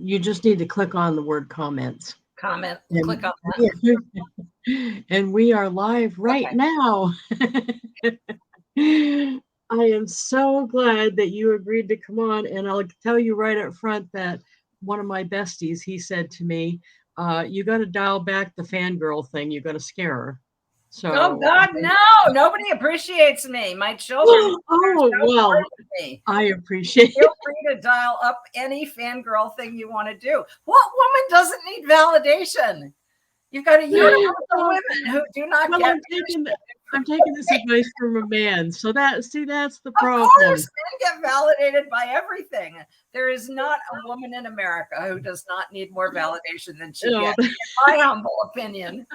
you just need to click on the word comments. Comment, click And, on that. and we are live right Okay. now. I am so glad that you agreed to come on. And I'll tell you right up front that one of my besties, he said to me, you got to dial back the fangirl thing. You got to scare her. Oh So, God, no! Nobody appreciates me. My children are oh, so well, proud of me. I appreciate Feel it. free to dial up any fangirl thing you want to do. What woman doesn't need validation? You've got a universe of women who do not Well, get. I'm taking this advice from a man. So that's the Of problem. course, men get validated by everything. There is not a woman in America who does not need more validation than she gets, in my humble opinion.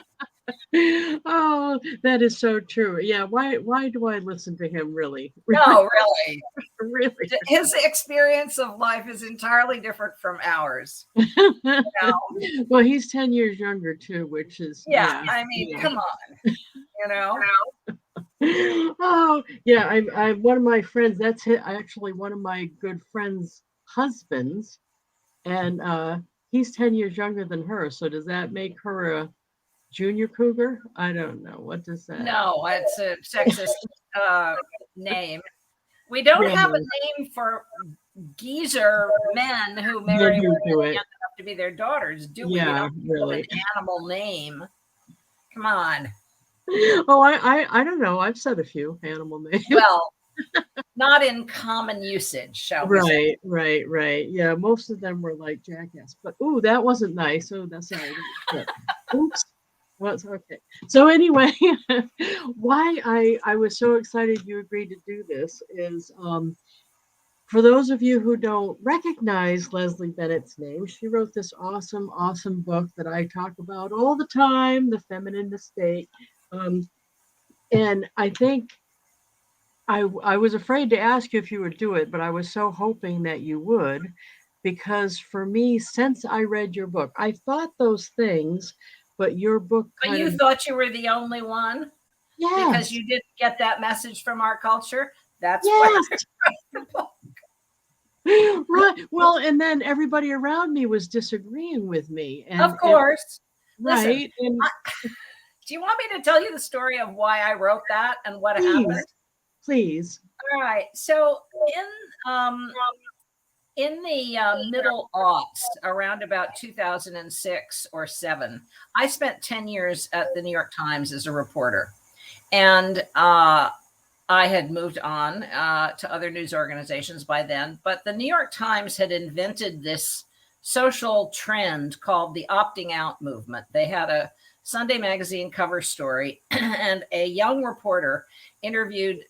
Oh, that is so true. Yeah, why do I listen to him really? No, really. Really? His experience of life is entirely different from ours. Well, he's 10 years younger too, which is Yeah, I mean, yeah. come on, you know. Oh, yeah, I one of my friends, actually one of my good friends' husbands, and he's 10 years younger than her. So does that make her a junior cougar? I don't know. What does that? No, it's a sexist name. We don't Yeah, have a name for geezer men who men marry who women do it. young enough to be their daughters, do we? We Yeah, don't give them an really. animal name. Come on. Oh, I don't know. I've said a few animal names. Well, not in common usage, shall we say. Right. Yeah, most of them were like jackass. But ooh, that wasn't nice. Oh, that's sorry. Oops. What's okay. So anyway, why I was so excited you agreed to do this is for those of you who don't recognize Leslie Bennett's name, she wrote this awesome book that I talk about all the time, The Feminine Mistake. Um, and I think I was afraid to ask you if you would do it, but I was so hoping that you would, because for me, since I read your book, I thought those things, but your book But kind you of, thought you were the only one because yes, you didn't get that message from our culture. That's why yes, I wrote the book. right. Well, and then everybody around me was disagreeing with me, Of and course. Listen, right, and do you want me to tell you the story of why I wrote that and what happened? please, please, All right. So in the middle aughts, around about 2006 or 7, I spent 10 years at the New York Times as a reporter. And I had moved on to other news organizations by then. But the New York Times had invented this social trend called the opting out movement. They had a Sunday magazine cover story, and a young reporter interviewed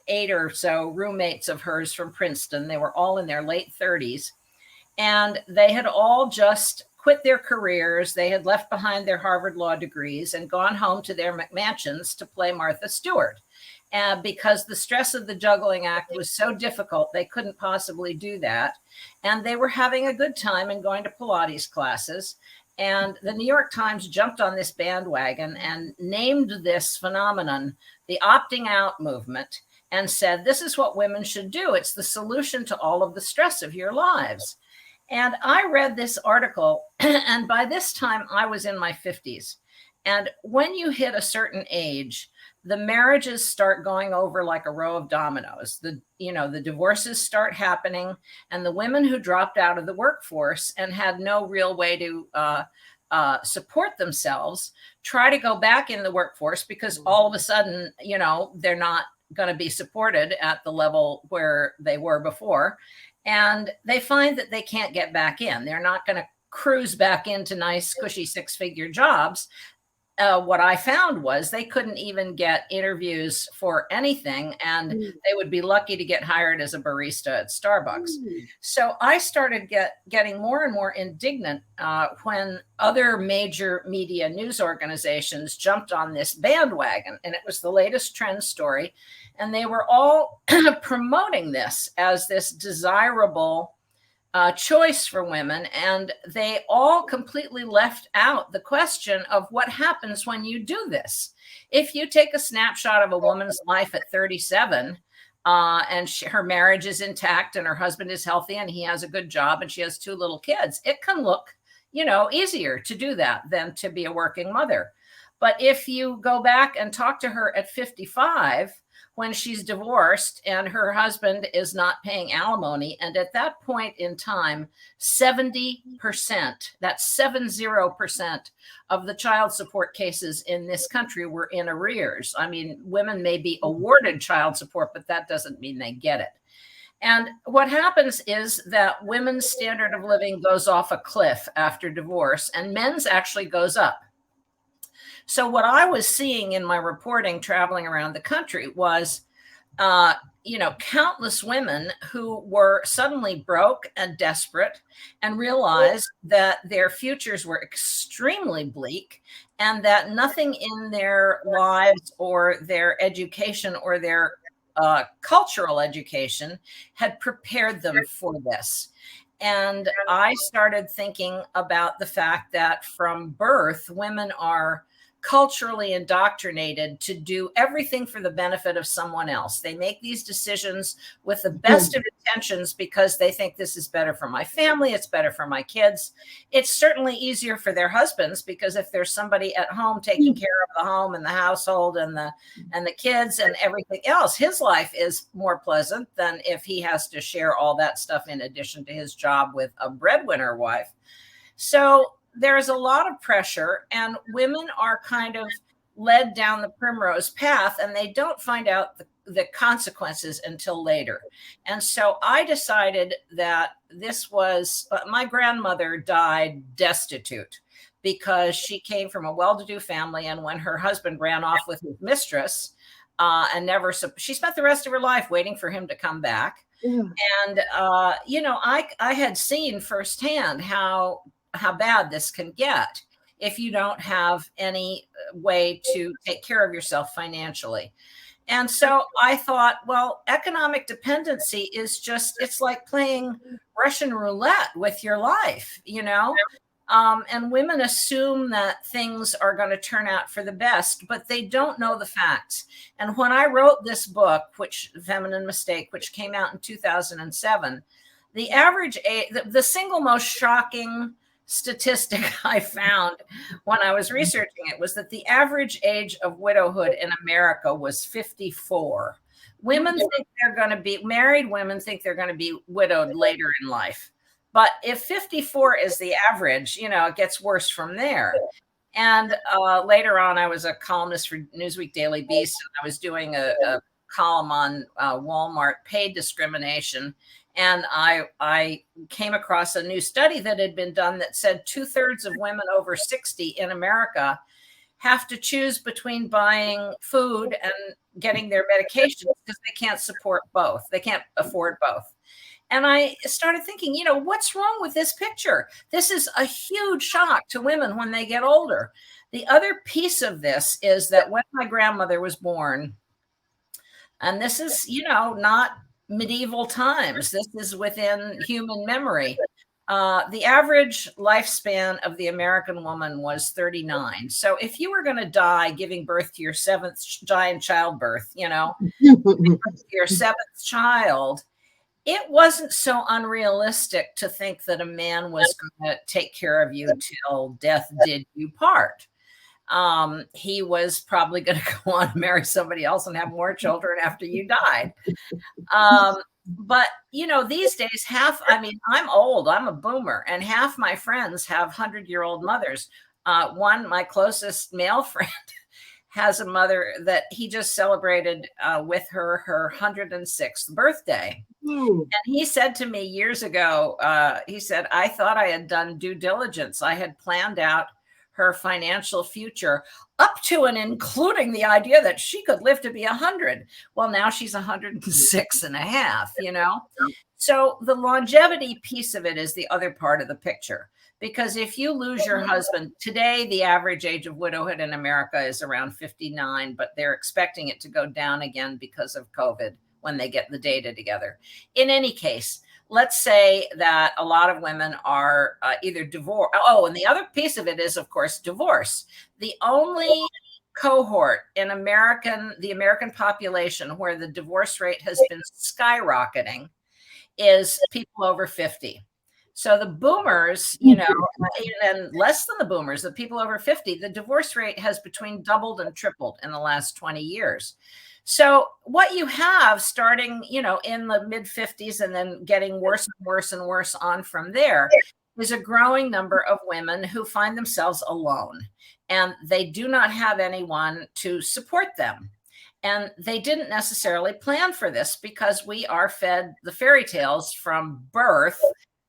8 or so roommates of hers from Princeton. They were all in their late 30s, and they had all just quit their careers. They had left behind their Harvard law degrees and gone home to their McMansions to play Martha Stewart. Because the stress of the juggling act was so difficult, they couldn't possibly do that. And they were having a good time and going to Pilates classes. And the New York Times jumped on this bandwagon and named this phenomenon the opting out movement, and said, this is what women should do. It's the solution to all of the stress of your lives. And I read this article, and by this time I was in my 50s. And when you hit a certain age, the marriages start going over like a row of dominoes. The divorces start happening, and the women who dropped out of the workforce and had no real way to support themselves try to go back in the workforce, because all of a sudden, they're not going to be supported at the level where they were before. And they find that they can't get back in. They're not going to cruise back into nice, cushy 6-figure jobs. What I found was they couldn't even get interviews for anything, and they would be lucky to get hired as a barista at Starbucks. So I started getting more and more indignant when other major media news organizations jumped on this bandwagon, and it was the latest trend story, and they were all promoting this as this desirable choice for women, and they all completely left out the question of what happens when you do this. If you take a snapshot of a woman's life at 37, and her marriage is intact and her husband is healthy and he has a good job and she has 2 little kids, it can look, easier to do that than to be a working mother. But if you go back and talk to her at 55, when she's divorced and her husband is not paying alimony, and at that point in time, 70%, that's 70% of the child support cases in this country were in arrears. I mean, women may be awarded child support, but that doesn't mean they get it. And what happens is that women's standard of living goes off a cliff after divorce, and men's actually goes up. So what I was seeing in my reporting traveling around the country was, countless women who were suddenly broke and desperate and realized that their futures were extremely bleak and that nothing in their lives or their education or their cultural education had prepared them for this. And I started thinking about the fact that from birth, women are culturally indoctrinated to do everything for the benefit of someone else. They make these decisions with the best of intentions because they think this is better for my family, it's better for my kids. It's certainly easier for their husbands because if there's somebody at home taking care of the home and the household and the kids and everything else, his life is more pleasant than if he has to share all that stuff in addition to his job with a breadwinner wife. So there's a lot of pressure, and women are kind of led down the primrose path, and they don't find out the consequences until later. And so I decided that my grandmother died destitute because she came from a well-to-do family, and when her husband ran off with his mistress, she spent the rest of her life waiting for him to come back. Yeah. And I had seen firsthand how bad this can get if you don't have any way to take care of yourself financially. And so I thought, well, economic dependency is it's like playing Russian roulette with your life, and women assume that things are going to turn out for the best, but they don't know the facts. And when I wrote this book, Feminine Mistake, which came out in 2007, the average age, the single most shocking statistic I found when I was researching it was that the average age of widowhood in America was 54. Women think they're going to be married. Women think they're going to be widowed later in life. But if 54 is the average, it gets worse from there. And later on, I was a columnist for Newsweek Daily Beast, and I was doing a column on Walmart paid discrimination. And I came across a new study that had been done that said 2/3 of women over 60 in America have to choose between buying food and getting their medications because they can't support both. They can't afford both. And I started thinking, what's wrong with this picture? This is a huge shock to women when they get older. The other piece of this is that when my grandmother was born, and this is, not medieval times, this is within human memory. The average lifespan of the American woman was 39. So if you were going to die giving birth to your die in childbirth, your 7th child, it wasn't so unrealistic to think that a man was going to take care of you till death did you part. He was probably going to go on and marry somebody else and have more children after you died. But, these days, I'm old, I'm a boomer, and half my friends have 100-year-old mothers. My closest male friend has a mother that he just celebrated with her 106th birthday. And he said to me years ago, he said, I thought I had done due diligence. I had planned out her financial future up to and including the idea that she could live to be 100. Well, now she's 106 and a half, So the longevity piece of it is the other part of the picture. Because if you lose your husband today, the average age of widowhood in America is around 59, but they're expecting it to go down again because of COVID when they get the data together. In any case, let's say that a lot of women are either divorced. Oh, and the other piece of it is, of course, divorce. The only cohort in the American population where the divorce rate has been skyrocketing is people over 50. So the boomers, and less than the boomers, the people over 50, the divorce rate has between doubled and tripled in the last 20 years. So what you have starting, in the mid 50s and then getting worse and worse and worse on from there is a growing number of women who find themselves alone, and they do not have anyone to support them. And they didn't necessarily plan for this because we are fed the fairy tales from birth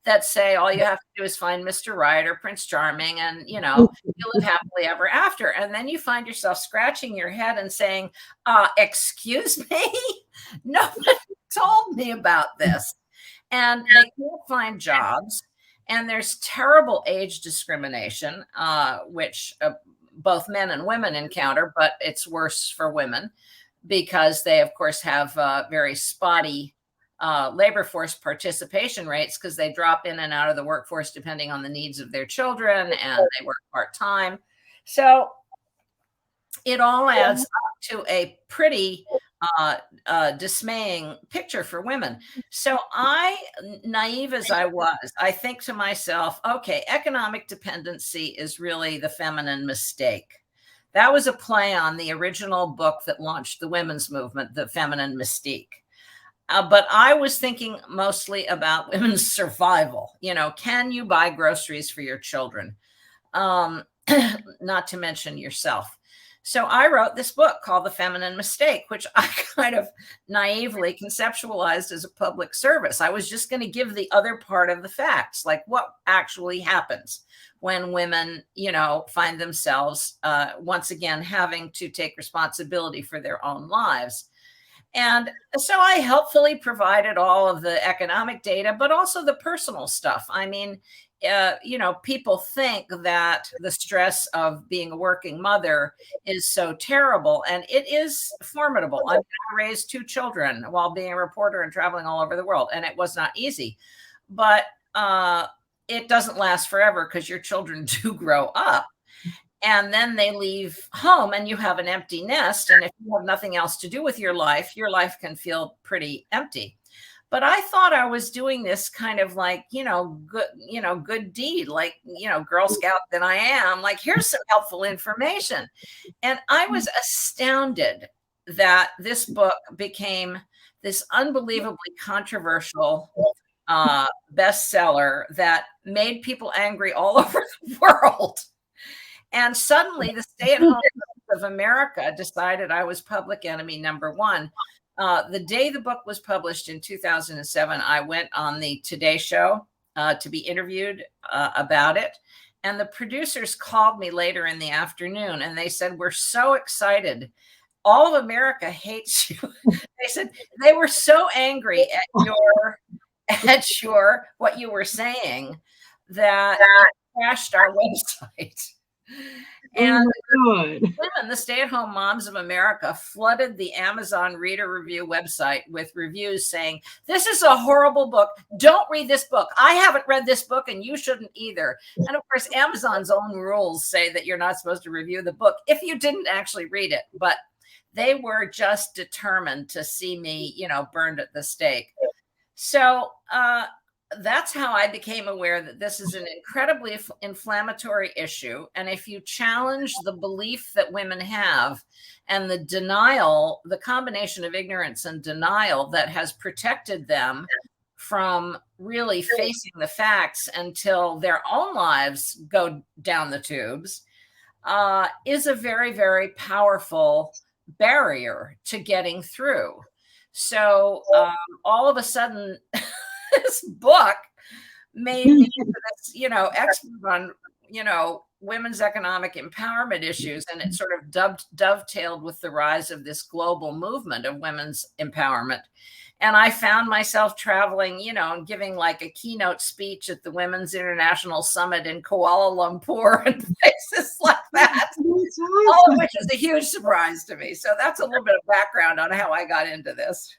that say all you have to do is find Mr. Right or Prince Charming and, you live happily ever after. And then you find yourself scratching your head and saying, excuse me, nobody told me about this. And they can't find jobs. And there's terrible age discrimination, which both men and women encounter, but it's worse for women because they, of course, have very spotty labor force participation rates because they drop in and out of the workforce depending on the needs of their children, and they work part-time. So it all adds up to a pretty dismaying picture for women. So naive as I was, I think to myself, okay, economic dependency is really the feminine mistake. That was a play on the original book that launched the women's movement, The Feminine Mystique. But I was thinking mostly about women's survival. Can you buy groceries for your children? Not to mention yourself. So I wrote this book called The Feminine Mistake, which I kind of naively conceptualized as a public service. I was just going to give the other part of the facts, like what actually happens when women, find themselves once again having to take responsibility for their own lives. And so I helpfully provided all of the economic data, but also the personal stuff. I mean, people think that the stress of being a working mother is so terrible, and it is formidable. I raised 2 children while being a reporter and traveling all over the world, and it was not easy. But it doesn't last forever because your children do grow up. And then they leave home and you have an empty nest. And if you have nothing else to do with your life can feel pretty empty. But I thought I was doing this kind of like, good deed, like, Girl Scout that I am, like, here's some helpful information. And I was astounded that this book became this unbelievably controversial bestseller that made people angry all over the world. And suddenly the stay-at-home of America decided I was public enemy number 1. The day the book was published in 2007, I went on the Today Show to be interviewed about it. And the producers called me later in the afternoon and they said, "We're so excited. All of America hates you." They said they were so angry at what you were saying that it crashed our website. And women, the stay-at-home moms of America, flooded the Amazon reader review website with reviews saying, "This is a horrible book. Don't read this book. I haven't read this book and you shouldn't either." And of course, Amazon's own rules say that you're not supposed to review the book if you didn't actually read it. But they were just determined to see me, burned at the stake. So that's how I became aware that this is an incredibly inflammatory issue. And if you challenge the belief that women have and the denial, the combination of ignorance and denial that has protected them from really facing the facts until their own lives go down the tubes, is a very, very powerful barrier to getting through. So all of a sudden, this book made me this, expert on, women's economic empowerment issues. And it sort of dovetailed with the rise of this global movement of women's empowerment. And I found myself traveling, and giving like a keynote speech at the Women's International Summit in Kuala Lumpur and places like that, all of which was a huge surprise to me. So that's a little bit of background on how I got into this.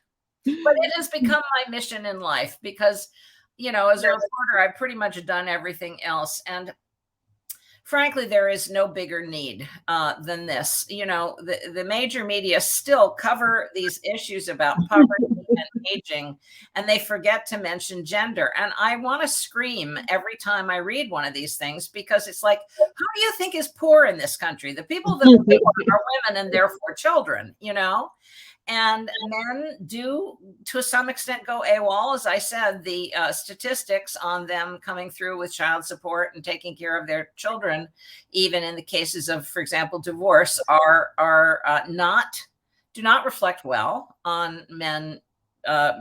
But it has become my mission in life because, as a reporter, I've pretty much done everything else. And frankly, there is no bigger need than this. The major media still cover these issues about poverty and aging, and they forget to mention gender. And I want to scream every time I read one of these things, because it's like, who do you think is poor in this country? The people that are poor are women and therefore children, And men do, to some extent, go AWOL. As I said, the statistics on them coming through with child support and taking care of their children, even in the cases of, for example, divorce, do not reflect well on men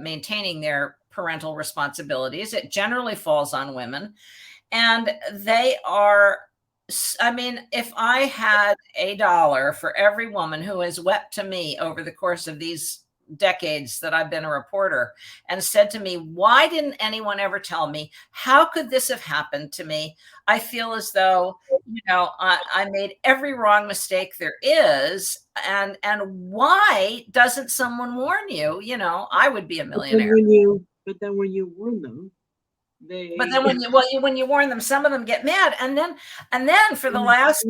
maintaining their parental responsibilities. It generally falls on women, and they are. I mean, if I had $1 for every woman who has wept to me over the course of these decades that I've been a reporter and said to me, why didn't anyone ever tell me? How could this have happened to me? I feel as though, I made every wrong mistake there is. And why doesn't someone warn you? I would be a millionaire. But then when you warn them, but then when you warn them, some of them get mad, and then for the last,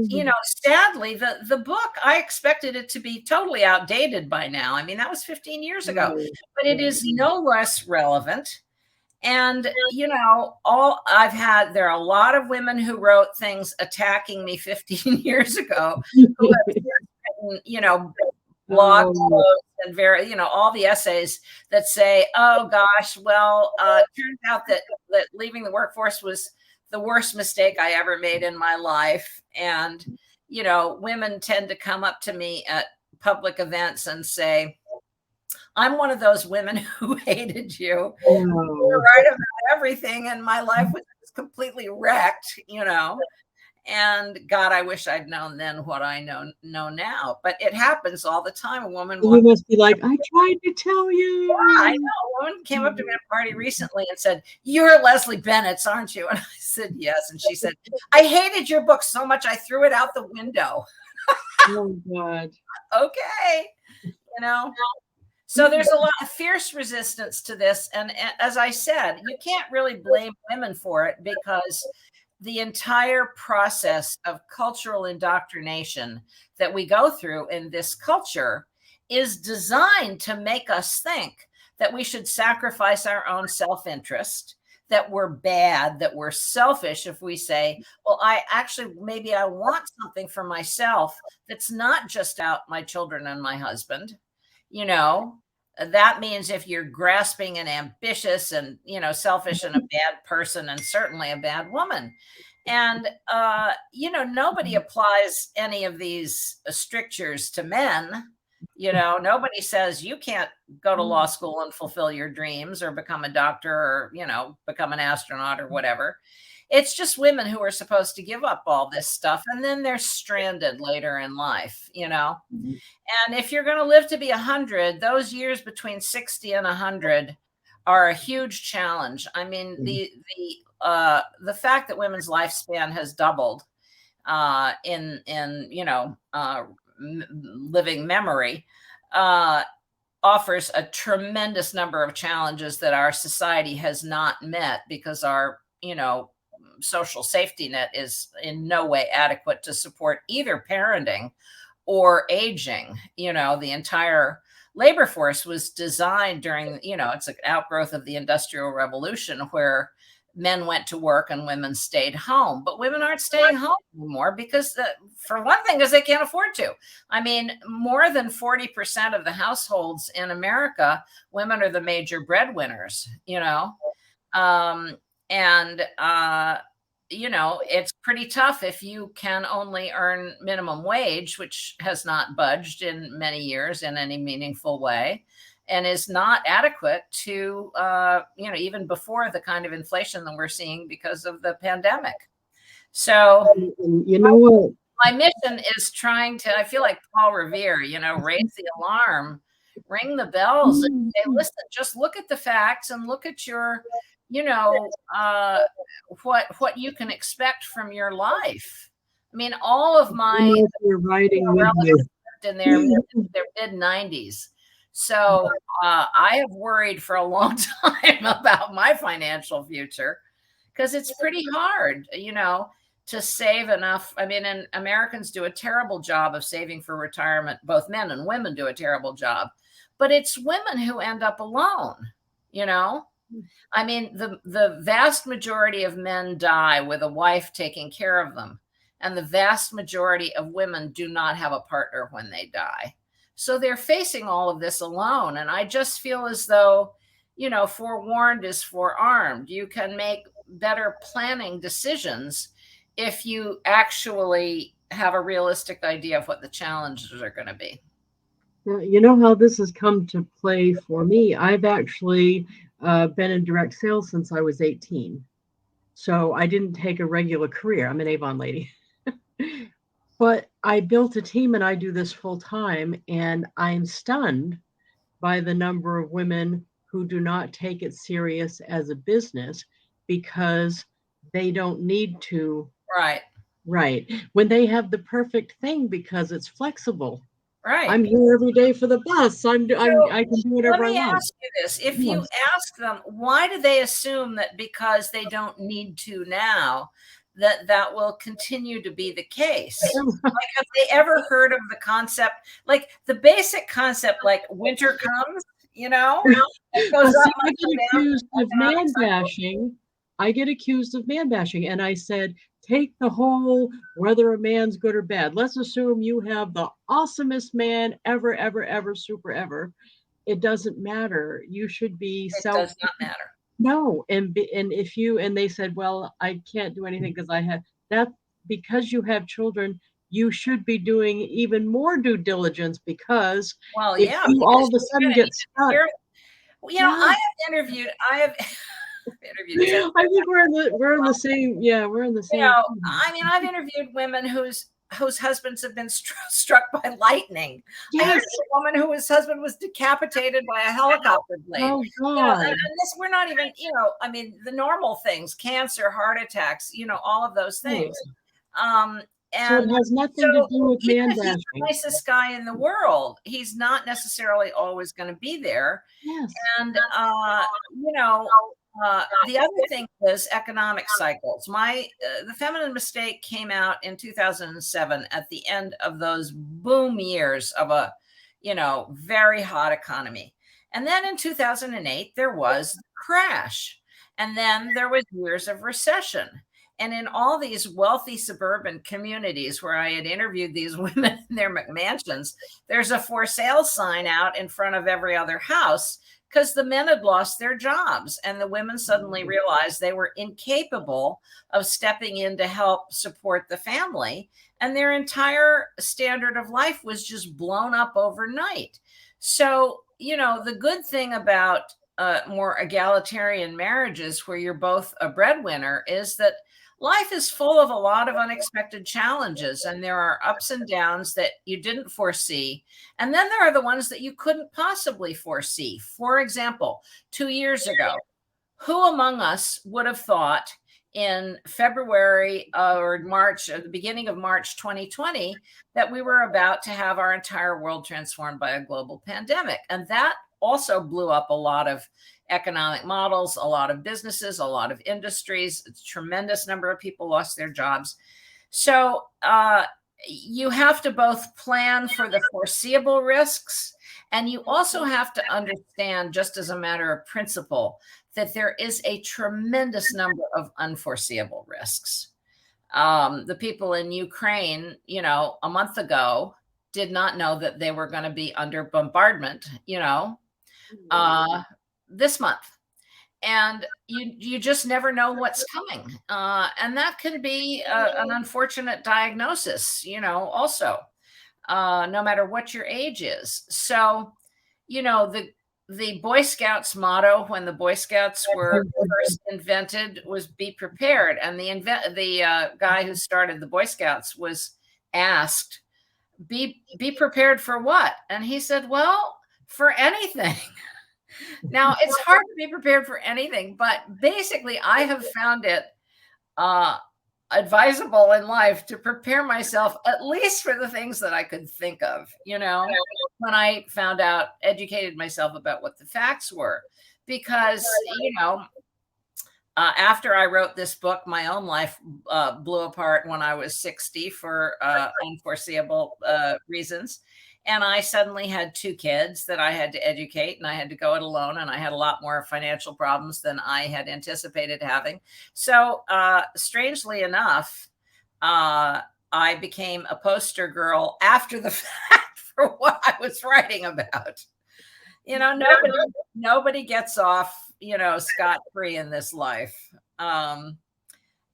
sadly, the book, I expected it to be totally outdated by now. I mean, that was 15 years ago, but it is no less relevant. And there are a lot of women who wrote things attacking me 15 years ago, who have written, blog posts and all the essays that say, oh gosh, well, turns out that leaving the workforce was the worst mistake I ever made in my life. And, women tend to come up to me at public events and say, I'm one of those women who hated you. You're right about everything, and my life was completely wrecked, And God, I wish I'd known then what I know now. But it happens all the time. A woman must be like, I tried to tell you. Yeah, I know. A woman came up to me at a party recently and said, you're Leslie Bennetts, aren't you? And I said, yes. And she said, I hated your book so much I threw it out the window. Oh, God. Okay. So there's a lot of fierce resistance to this. And as I said, you can't really blame women for it, because the entire process of cultural indoctrination that we go through in this culture is designed to make us think that we should sacrifice our own self-interest, that we're bad, that we're selfish if we say, well, maybe I want something for myself that's not just out my children and my husband. That means if you're grasping and ambitious and, selfish and a bad person, and certainly a bad woman. And, nobody applies any of these strictures to men. Nobody says you can't go to law school and fulfill your dreams or become a doctor or, become an astronaut or whatever. It's just women who are supposed to give up all this stuff, and then they're stranded later in life, And if you're going to live to be 100, those years between 60 and 100 are a huge challenge. I mean, the fact that women's lifespan has doubled in living memory offers a tremendous number of challenges that our society has not met, because our social safety net is in no way adequate to support either parenting or aging. The entire labor force was designed during, it's an outgrowth of the Industrial Revolution, where men went to work and women stayed home. But women aren't staying home anymore because, for one thing, because they can't afford to. I mean, more than 40% of the households in America, women are the major breadwinners, it's pretty tough if you can only earn minimum wage, which has not budged in many years in any meaningful way, and is not adequate to, even before the kind of inflation that we're seeing because of the pandemic. So, what? My mission is trying to, I feel like Paul Revere, raise the alarm, ring the bells, and say, listen, just look at the facts and look at your, what you can expect from your life. I mean, all of my relatives in their mid-90s. So I have worried for a long time about my financial future, because it's pretty hard. to save enough. I mean, and Americans do a terrible job of saving for retirement. Both men and women do a terrible job, but it's women who end up alone, you know? I mean, the vast majority of men die with a wife taking care of them, and the vast majority of women do not have a partner when they die. So they're facing all of this alone. And I just feel as though, forewarned is forearmed. You can make better planning decisions if you actually have a realistic idea of what the challenges are going to be. Now, you know how this has come to play for me? I've actually been in direct sales since I was 18. So I didn't take a regular career. I'm an Avon lady. But I built a team and I do this full time. And I'm stunned by the number of women who do not take it serious as a business because they don't need to. Right. Right. When they have the perfect thing because it's flexible. Right. I'm here every day for the bus. I can do Let whatever I me want. ask you this. If you Yes. ask them, why do they assume that because they don't need to now, that will continue to be the case? Like, have they ever heard of the concept, like the basic concept, like winter comes, it goes Well, up, see, I must go get down, accused of economic man cycle. bashing. I get accused of man bashing. And I said, take the whole whether a man's good or bad. Let's assume you have the awesomest man ever, ever, ever, super ever. It doesn't matter. You should be It self. does not matter. No, and if you and they said, well, I can't do anything because I have that because you have children, you should be doing even more due diligence because Well, if yeah, you all because of a you're sudden going to get need to stuck, hear. yeah. I have interviewed several. I think we're in the same, yeah, we're in the same. I mean, I've interviewed women whose husbands have been struck by lightning. I Yes. interviewed a woman whose husband was decapitated by a helicopter blade. Oh And God. this, we're not even, I mean, the normal things, cancer, heart attacks, all of those Right. things. So it And has so nothing to do with even man if he's the bashing. nicest guy in the world, he's not necessarily always going to be there. Yes. And, the other thing is economic cycles. The Feminine Mistake came out in 2007 at the end of those boom years of a, very hot economy. And then in 2008, there was the crash. And then there was years of recession. And in all these wealthy suburban communities where I had interviewed these women in their McMansions, there's a for sale sign out in front of every other house because the men had lost their jobs and the women suddenly realized they were incapable of stepping in to help support the family. And their entire standard of life was just blown up overnight. So, the good thing about more egalitarian marriages where you're both a breadwinner is that life is full of a lot of unexpected challenges, and there are ups and downs that you didn't foresee. And then there are the ones that you couldn't possibly foresee. For example, 2 years ago, who among us would have thought in February or March, or the beginning of March 2020, that we were about to have our entire world transformed by a global pandemic? And that also blew up a lot of economic models, a lot of businesses, a lot of industries. A tremendous number of people lost their jobs. So you have to both plan for the foreseeable risks, and you also have to understand, just as a matter of principle, that there is a tremendous number of unforeseeable risks. The people in Ukraine, a month ago did not know that they were going to be under bombardment, this month. And you just never know what's coming. And that can be an unfortunate diagnosis, also, no matter what your age is. So, the Boy Scouts motto when the Boy Scouts were first invented was "Be prepared." And the guy who started the Boy Scouts was asked, "Be prepared for what?" And he said, "Well, for anything." Now, it's hard to be prepared for anything, but basically, I have found it advisable in life to prepare myself at least for the things that I could think of, when I educated myself about what the facts were. Because, after I wrote this book, my own life blew apart when I was 60 for unforeseeable reasons. And I suddenly had 2 kids that I had to educate, and I had to go it alone. And I had a lot more financial problems than I had anticipated having. So strangely enough, I became a poster girl after the fact for what I was writing about. Nobody gets off, scot-free in this life. And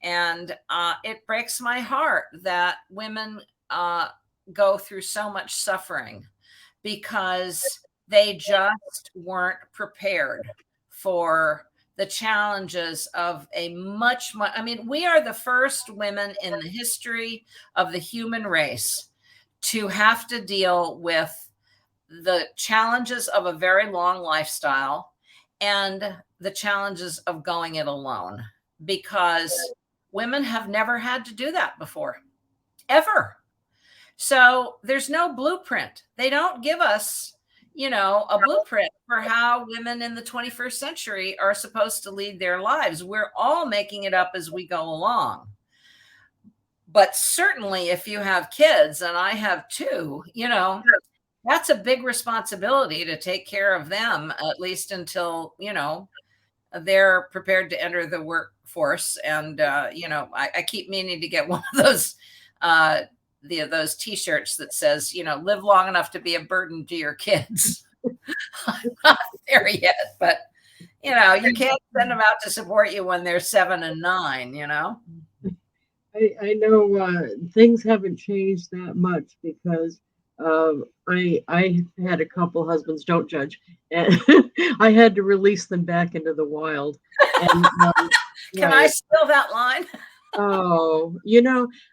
it breaks my heart that women go through so much suffering because they just weren't prepared for the challenges of a much, I mean, we are the first women in the history of the human race to have to deal with the challenges of a very long lifestyle and the challenges of going it alone, because women have never had to do that before, ever. So there's no blueprint. They don't give us, a blueprint for how women in the 21st century are supposed to lead their lives. We're all making it up as we go along. But certainly if you have kids, and I have 2, that's a big responsibility to take care of them, at least until, they're prepared to enter the workforce. And, I keep meaning to get one of those, those t-shirts that says, live long enough to be a burden to your kids. I'm not there yet, but, you can't send them out to support you when they're 7 and 9, I know things haven't changed that much because I had a couple husbands, don't judge, and I had to release them back into the wild. And, Can I steal that line? Oh,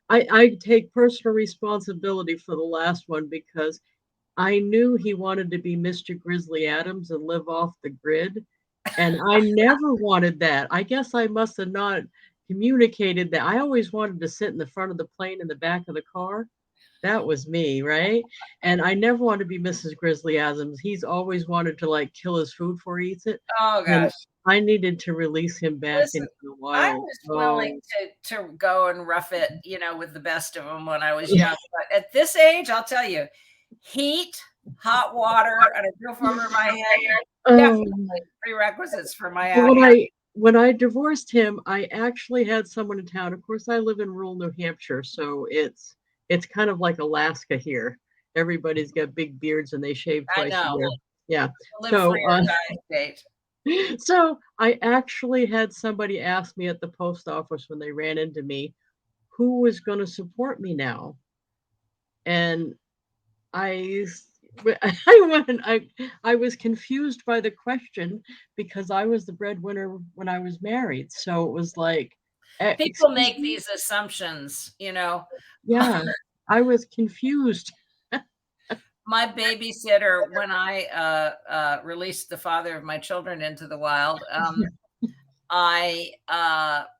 I take personal responsibility for the last one because I knew he wanted to be Mr. Grizzly Adams and live off the grid. And I never wanted that. I guess I must have not communicated that. I always wanted to sit in the front of the plane in the back of the car. That was me, right? And I never wanted to be Mrs. Grizzly Adams. He's always wanted to like kill his food before he eats it. Oh And gosh. I needed to release him back Listen, into the I wild. was willing to go and rough it, with the best of them when I was young. But at this age, I'll tell you, heat, hot water, and a roof over my head, definitely prerequisites for my When I divorced him, I actually had someone in town. Of course, I live in rural New Hampshire, so it's kind of like Alaska here. Everybody's got big beards and they shave twice a year. Yeah. So I actually had somebody ask me at the post office when they ran into me, who was going to support me now? And I I was confused by the question because I was the breadwinner when I was married. So it was like people make these assumptions, Yeah, I was confused. My babysitter, when I released the father of my children into the wild, my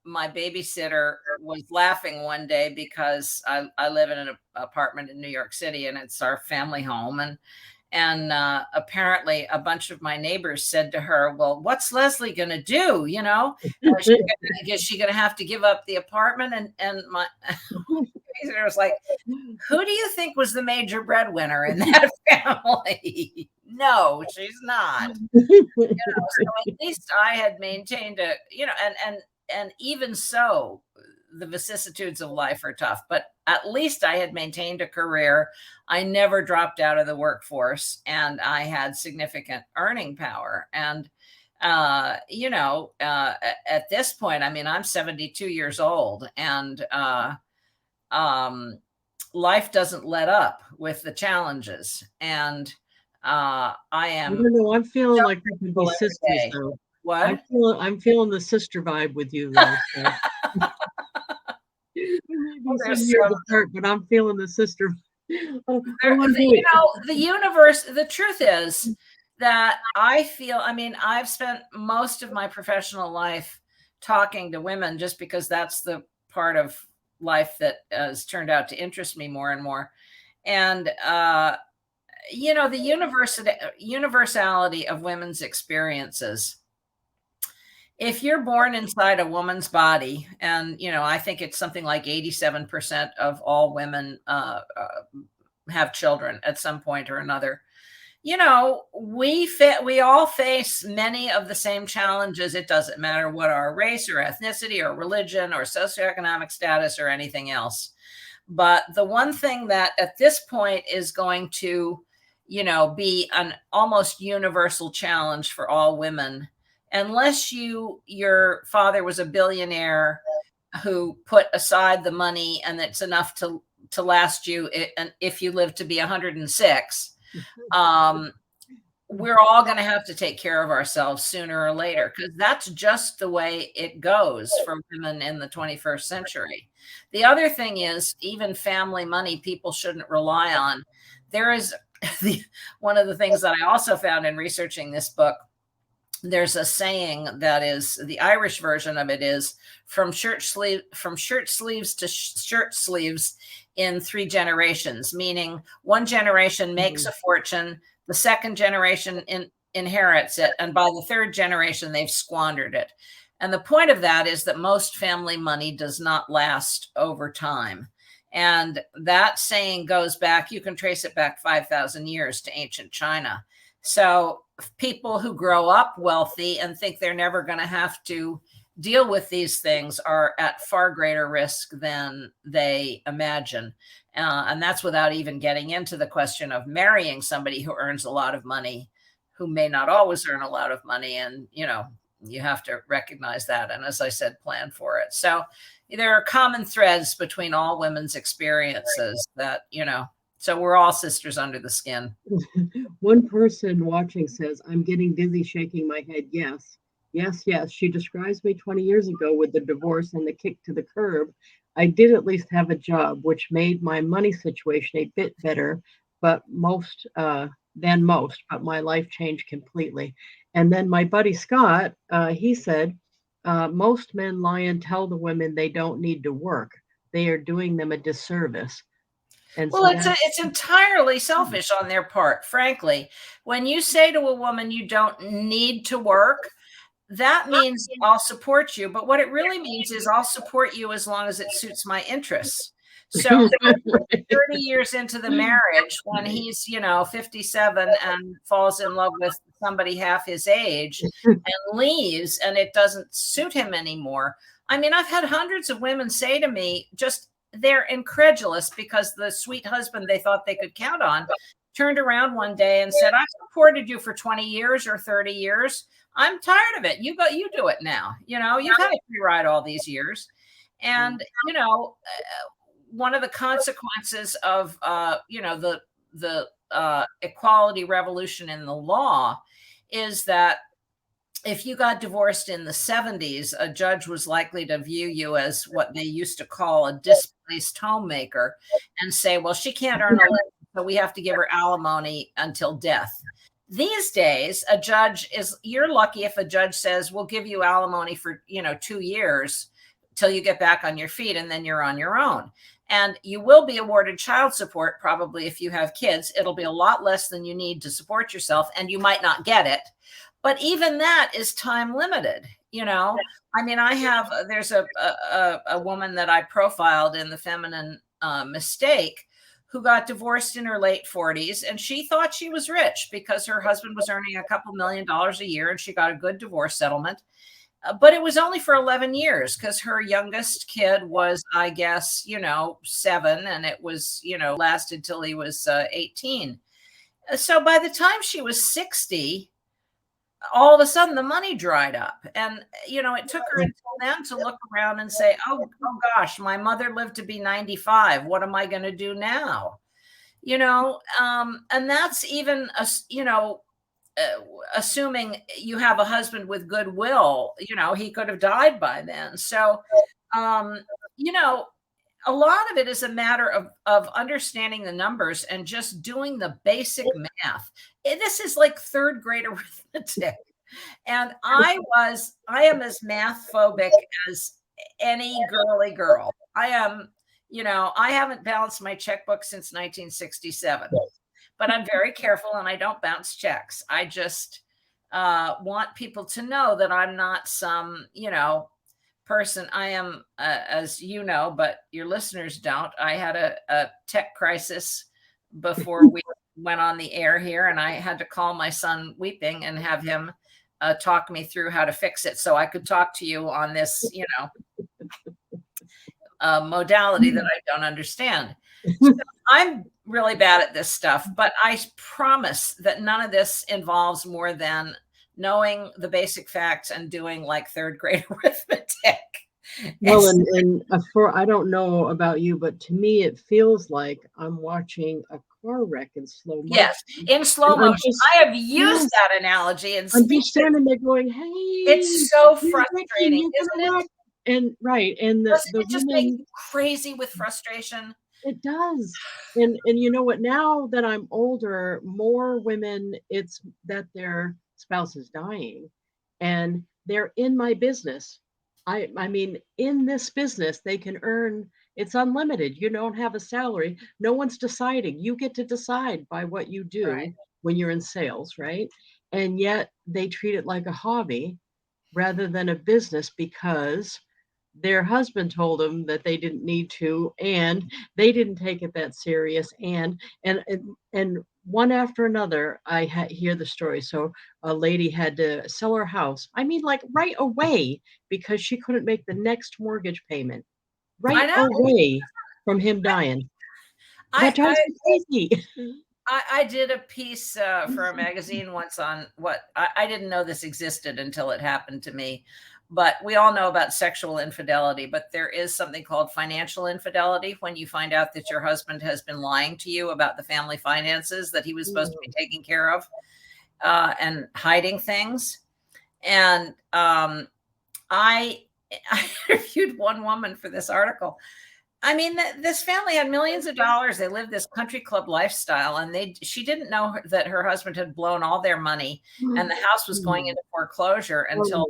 babysitter was laughing one day because I live in an apartment in New York City, and it's our family home. And apparently a bunch of my neighbors said to her, well, what's Leslie going to do? Is she going to have to give up the apartment? And my babysitter was like, who do you think was the major breadwinner in that family? No, she's not. So at least I had maintained and even so, the vicissitudes of life are tough, but at least I had maintained a career. I never dropped out of the workforce, and I had significant earning power. And, at this point, I mean, I'm 72 years old, and life doesn't let up with the challenges. And I am. I don't know. I'm feeling like we can be sisters, though. What? I'm feeling the sister vibe with you, though. So. But I'm feeling the sister. The universe. The truth is that I feel. I mean, I've spent most of my professional life talking to women, just because that's the part of life that has turned out to interest me more and more. And the universality of women's experiences if you're born inside a woman's body, and I think it's something like 87% of all women have children at some point or another. We all face many of the same challenges. It doesn't matter what our race or ethnicity or religion or socioeconomic status or anything else. But the one thing that at this point is going to, be an almost universal challenge for all women, unless your father was a billionaire who put aside the money and it's enough to last you if you live to be 106. We're all going to have to take care of ourselves sooner or later, because that's just the way it goes for women in the 21st century. The other thing is, even family money people shouldn't rely on. There is one of the things that I also found in researching this book. There's a saying that is, the Irish version of it is, from shirt sleeves to shirt sleeves in 3 generations, meaning one generation makes a fortune, the second generation inherits it, and by the third generation, they've squandered it. And the point of that is that most family money does not last over time. And that saying goes back, you can trace it back 5,000 years to ancient China. So people who grow up wealthy and think they're never going to have to deal with these things are at far greater risk than they imagine. And that's without even getting into the question of marrying somebody who earns a lot of money, who may not always earn a lot of money. And, you have to recognize that. And as I said, plan for it. So there are common threads between all women's experiences that, so we're all sisters under the skin. One person watching says, I'm getting dizzy shaking my head. Yes, yes, yes. She describes me 20 years ago with the divorce and the kick to the curb. I did at least have a job, which made my money situation a bit better, but than most, but my life changed completely. And then my buddy Scott, he said, most men lie and tell the women they don't need to work. They are doing them a disservice. And Well, so it's entirely selfish on their part, frankly. When you say to a woman you don't need to work, that means I'll support you. But what it really means is I'll support you as long as it suits my interests. So 30 years into the marriage, when he's, 57 and falls in love with somebody half his age and leaves, and it doesn't suit him anymore. I mean, I've had hundreds of women say to me, just they're incredulous because the sweet husband they thought they could count on turned around one day and said, I've supported you for 20 years or 30 years. I'm tired of it. You do it now. You've had a free ride all these years. And, one of the consequences of, the equality revolution in the law is that if you got divorced in the 70s, a judge was likely to view you as what they used to call a displaced homemaker and say, well, she can't earn a living, so we have to give her alimony until death. These days, you're lucky if a judge says, we'll give you alimony for, 2 years till you get back on your feet, and then you're on your own. And you will be awarded child support, probably if you have kids. It'll be a lot less than you need to support yourself, and you might not get it. But even that is time limited. I mean, there's a woman that I profiled in The Feminine Mistake who got divorced in her late 40s, and she thought she was rich because her husband was earning a couple $1 million a year, and she got a good divorce settlement. But it was only for 11 years because her youngest kid was, I guess, 7, and it was, lasted till he was 18. So by the time she was 60, all of a sudden the money dried up. And, it took her until then to look around and say, oh gosh, my mother lived to be 95. What am I going to do now? And that's even, assuming you have a husband with goodwill, he could have died by then. So, a lot of it is a matter of understanding the numbers and just doing the basic math. This is like third grade arithmetic. And I am as math phobic as any girly girl. I am, I haven't balanced my checkbook since 1967, but I'm very careful and I don't bounce checks. want people to know that I'm not some, person. I am, as you know, but your listeners don't. I had a tech crisis before we went on the air here, and I had to call my son weeping and have him talk me through how to fix it so I could talk to you on this, modality that I don't understand. So I'm really bad at this stuff, but I promise that none of this involves more than knowing the basic facts and doing like third grade arithmetic. Well, and for I don't know about you, but to me it feels like I'm watching a car wreck in slow motion. Yes, in slow And I'm motion. just, I have used yes, that analogy and I'm just standing there going, "Hey, it's so you're wrecking, frustrating, you're isn't gonna it? wreck." And right, and Doesn't the it just make women, you crazy with frustration? it does. And you know what? Now that I'm older, more women, it's that their spouse is dying, and they're in my business. I mean, in this business, they can earn. It's unlimited. You don't have a salary. No one's deciding. You get to decide by what you Right. do when you're in sales, right? And yet they treat it like a hobby rather than a business because their husband told them that they didn't need to, and they didn't take it that serious, and one after another hear the story. So a lady had to sell her house, I mean, like, right away, because she couldn't make the next mortgage payment, I right know. away, from him dying. That I drives I me crazy. I did a piece for a magazine once on what I didn't know this existed until it happened to me. But we all know about sexual infidelity, but there is something called financial infidelity when you find out that your husband has been lying to you about the family finances that he was supposed to be taking care of and hiding things. And I, I interviewed one woman for this article. I mean, this family had millions of dollars. They lived this country club lifestyle, and she didn't know that her husband had blown all their money, and the house was going into foreclosure Oh, until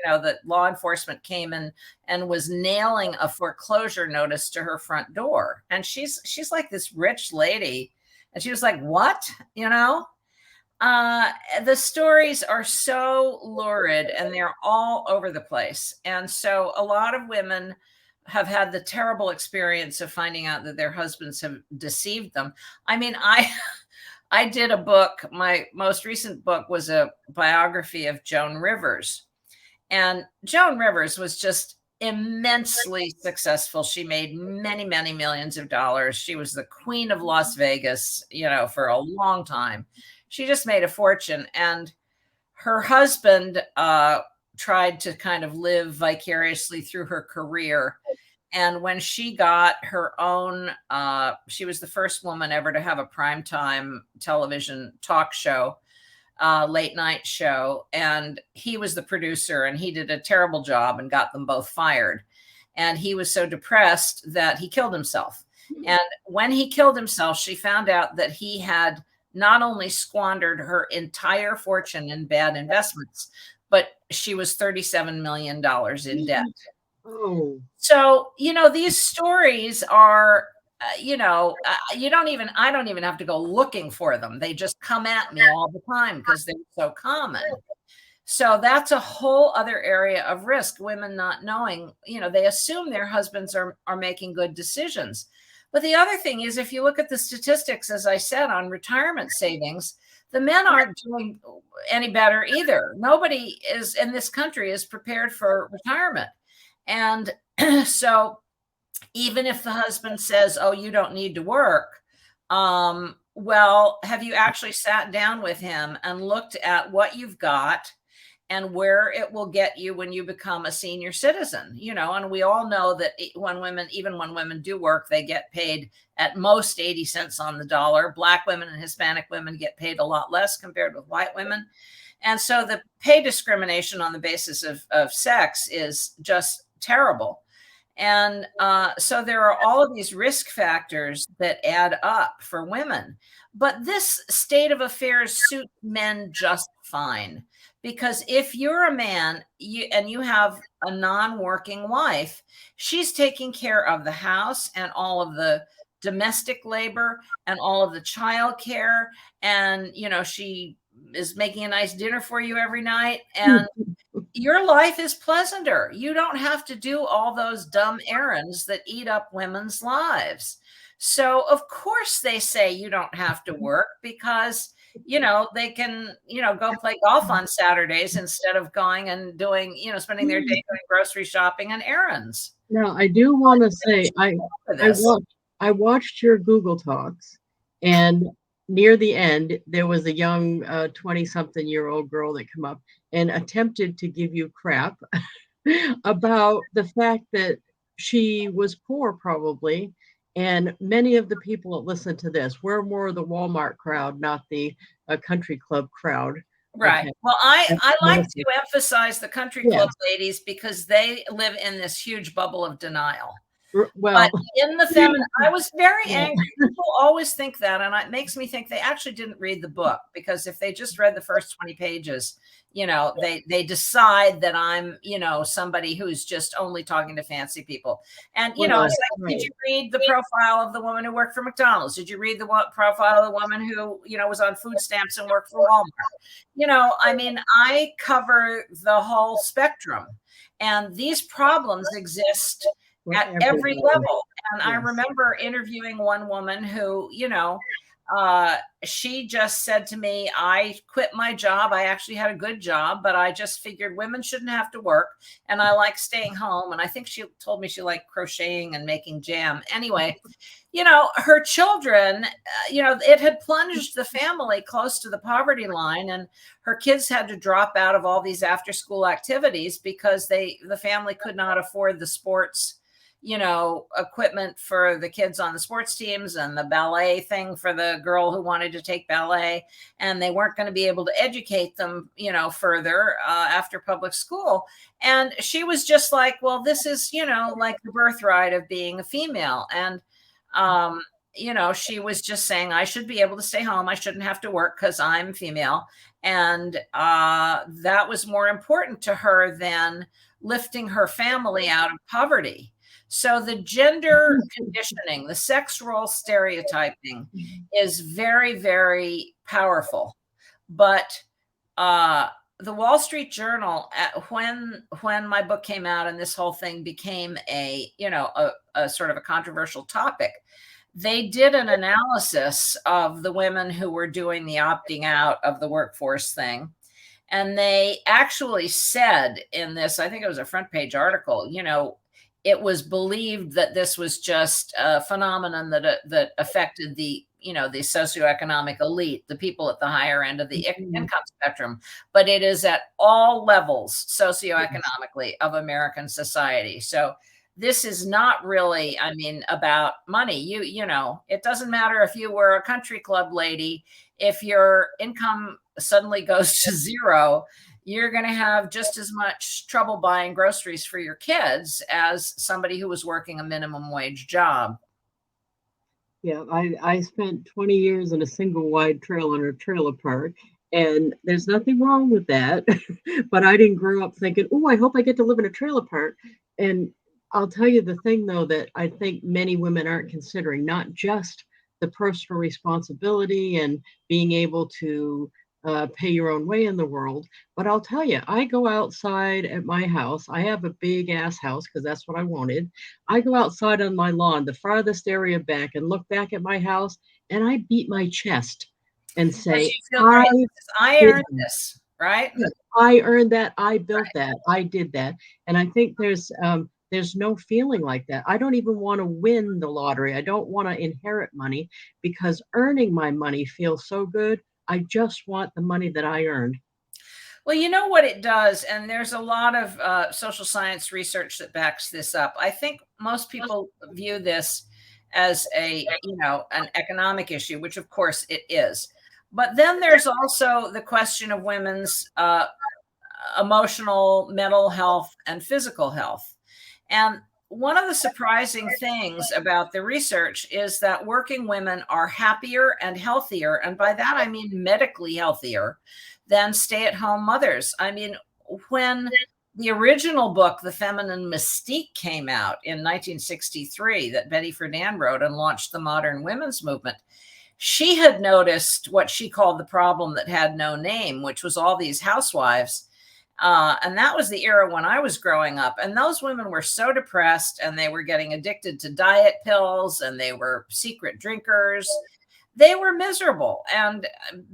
no. the law enforcement came in and was nailing a foreclosure notice to her front door. And she's like this rich lady, and she was like, "What?" Uh, the stories are so lurid and they're all over the place. And so a lot of women have had the terrible experience of finding out that their husbands have deceived them. I mean, I did a book. My most recent book was a biography of Joan Rivers. And Joan Rivers was just immensely successful. She made many, many millions of dollars. She was the queen of Las Vegas, for a long time. She just made a fortune. And her husband tried to kind of live vicariously through her career. And when she got her own, she was the first woman ever to have a primetime television talk show, late night show. And he was the producer, and he did a terrible job and got them both fired. And he was so depressed that he killed himself. And when he killed himself, she found out that he had not only squandered her entire fortune in bad investments, but she was $37 million in debt. Oh. So, these stories are, I don't even have to go looking for them. They just come at me all the time because they're so common. So that's a whole other area of risk. Women not knowing, they assume their husbands are making good decisions. But the other thing is, if you look at the statistics, as I said, on retirement savings, the men aren't doing any better either. Nobody is in this country is prepared for retirement. And so even if the husband says, "Oh, you don't need to work," well, have you actually sat down with him and looked at what you've got and where it will get you when you become a senior citizen? And we all know that even when women do work, they get paid at most 80 cents on the dollar. Black women and Hispanic women get paid a lot less compared with white women. And so the pay discrimination on the basis of sex is just terrible. And so there are all of these risk factors that add up for women. But this state of affairs suits men just fine. Because if you're a man and you have a non-working wife, she's taking care of the house and all of the domestic labor and all of the child care. And, she is making a nice dinner for you every night, and your life is pleasanter. You don't have to do all those dumb errands that eat up women's lives. So of course they say you don't have to work because, they can, go play golf on Saturdays instead of going and doing, spending their day doing grocery shopping and errands. Now, I do want to say I watched your Google Talks, and near the end, there was a young 20-something-year-old girl that come up and attempted to give you crap about the fact that she was poor, probably. And many of the people that listen to this, we're more of the Walmart crowd, not the country club crowd. Right. Okay. Well, I like to emphasize the country club Yes. ladies because they live in this huge bubble of denial. Well, But in the feminine, I was very yeah. angry. People always think that, and it makes me think they actually didn't read the book, because if they just read the first 20 pages, they decide that I'm, somebody who's just only talking to fancy people. And, it's Well, like, right. did you read the profile of the woman who worked for McDonald's? Did you read the profile of the woman who, was on food stamps and worked for Walmart? I mean, I cover the whole spectrum, and these problems exist at every level. And I remember interviewing one woman who, she just said to me, I quit my job. I actually had a good job, but I just figured women shouldn't have to work. And I like staying home. And I think she told me she liked crocheting and making jam. Anyway, her children, it had plunged the family close to the poverty line, and her kids had to drop out of all these after school activities because the family could not afford the sports equipment for the kids on the sports teams and the ballet thing for the girl who wanted to take ballet. And they weren't going to be able to educate them, further after public school. And she was just like, well, this is, like the birthright of being a female. And, she was just saying, I should be able to stay home. I shouldn't have to work because I'm female. And that was more important to her than lifting her family out of poverty. So the gender conditioning, the sex role stereotyping is very, very powerful. But the Wall Street Journal, when my book came out and this whole thing became a sort of a controversial topic, they did an analysis of the women who were doing the opting out of the workforce thing. And they actually said in this, I think it was a front page article, it was believed that this was just a phenomenon that affected the socioeconomic elite, the people at the higher end of the income spectrum, but it is at all levels socioeconomically of American society. So this is not really, about money. It doesn't matter if you were a country club lady, if your income suddenly goes to zero, you're going to have just as much trouble buying groceries for your kids as somebody who was working a minimum wage job. Yeah, I spent 20 years in a single wide trailer in a trailer park, and there's nothing wrong with that. But I didn't grow up thinking, oh, I hope I get to live in a trailer park. And I'll tell you the thing, though, that I think many women aren't considering, not just the personal responsibility and being able to pay your own way in the world. But I'll tell you, I go outside at my house. I have a big ass house because that's what I wanted. I go outside on my lawn, the farthest area back, and look back at my house, and I beat my chest and say, I earned this, right? I earned that. I built that. I did that. And I think there's no feeling like that. I don't even want to win the lottery. I don't want to inherit money because earning my money feels so good. I just want the money that I earned. Well, you know what it does, and there's a lot of social science research that backs this up. I think most people view this as an economic issue, which of course it is. But then there's also the question of women's emotional, mental health, and physical health. And one of the surprising things about the research is that working women are happier and healthier, and by that I mean medically healthier, than stay-at-home mothers. I mean, when the original book, The Feminine Mystique, came out in 1963, that Betty Friedan wrote and launched the modern women's movement, she had noticed what she called the problem that had no name, which was all these housewives. And that was the era when I was growing up. And those women were so depressed, and they were getting addicted to diet pills, and they were secret drinkers. They were miserable. And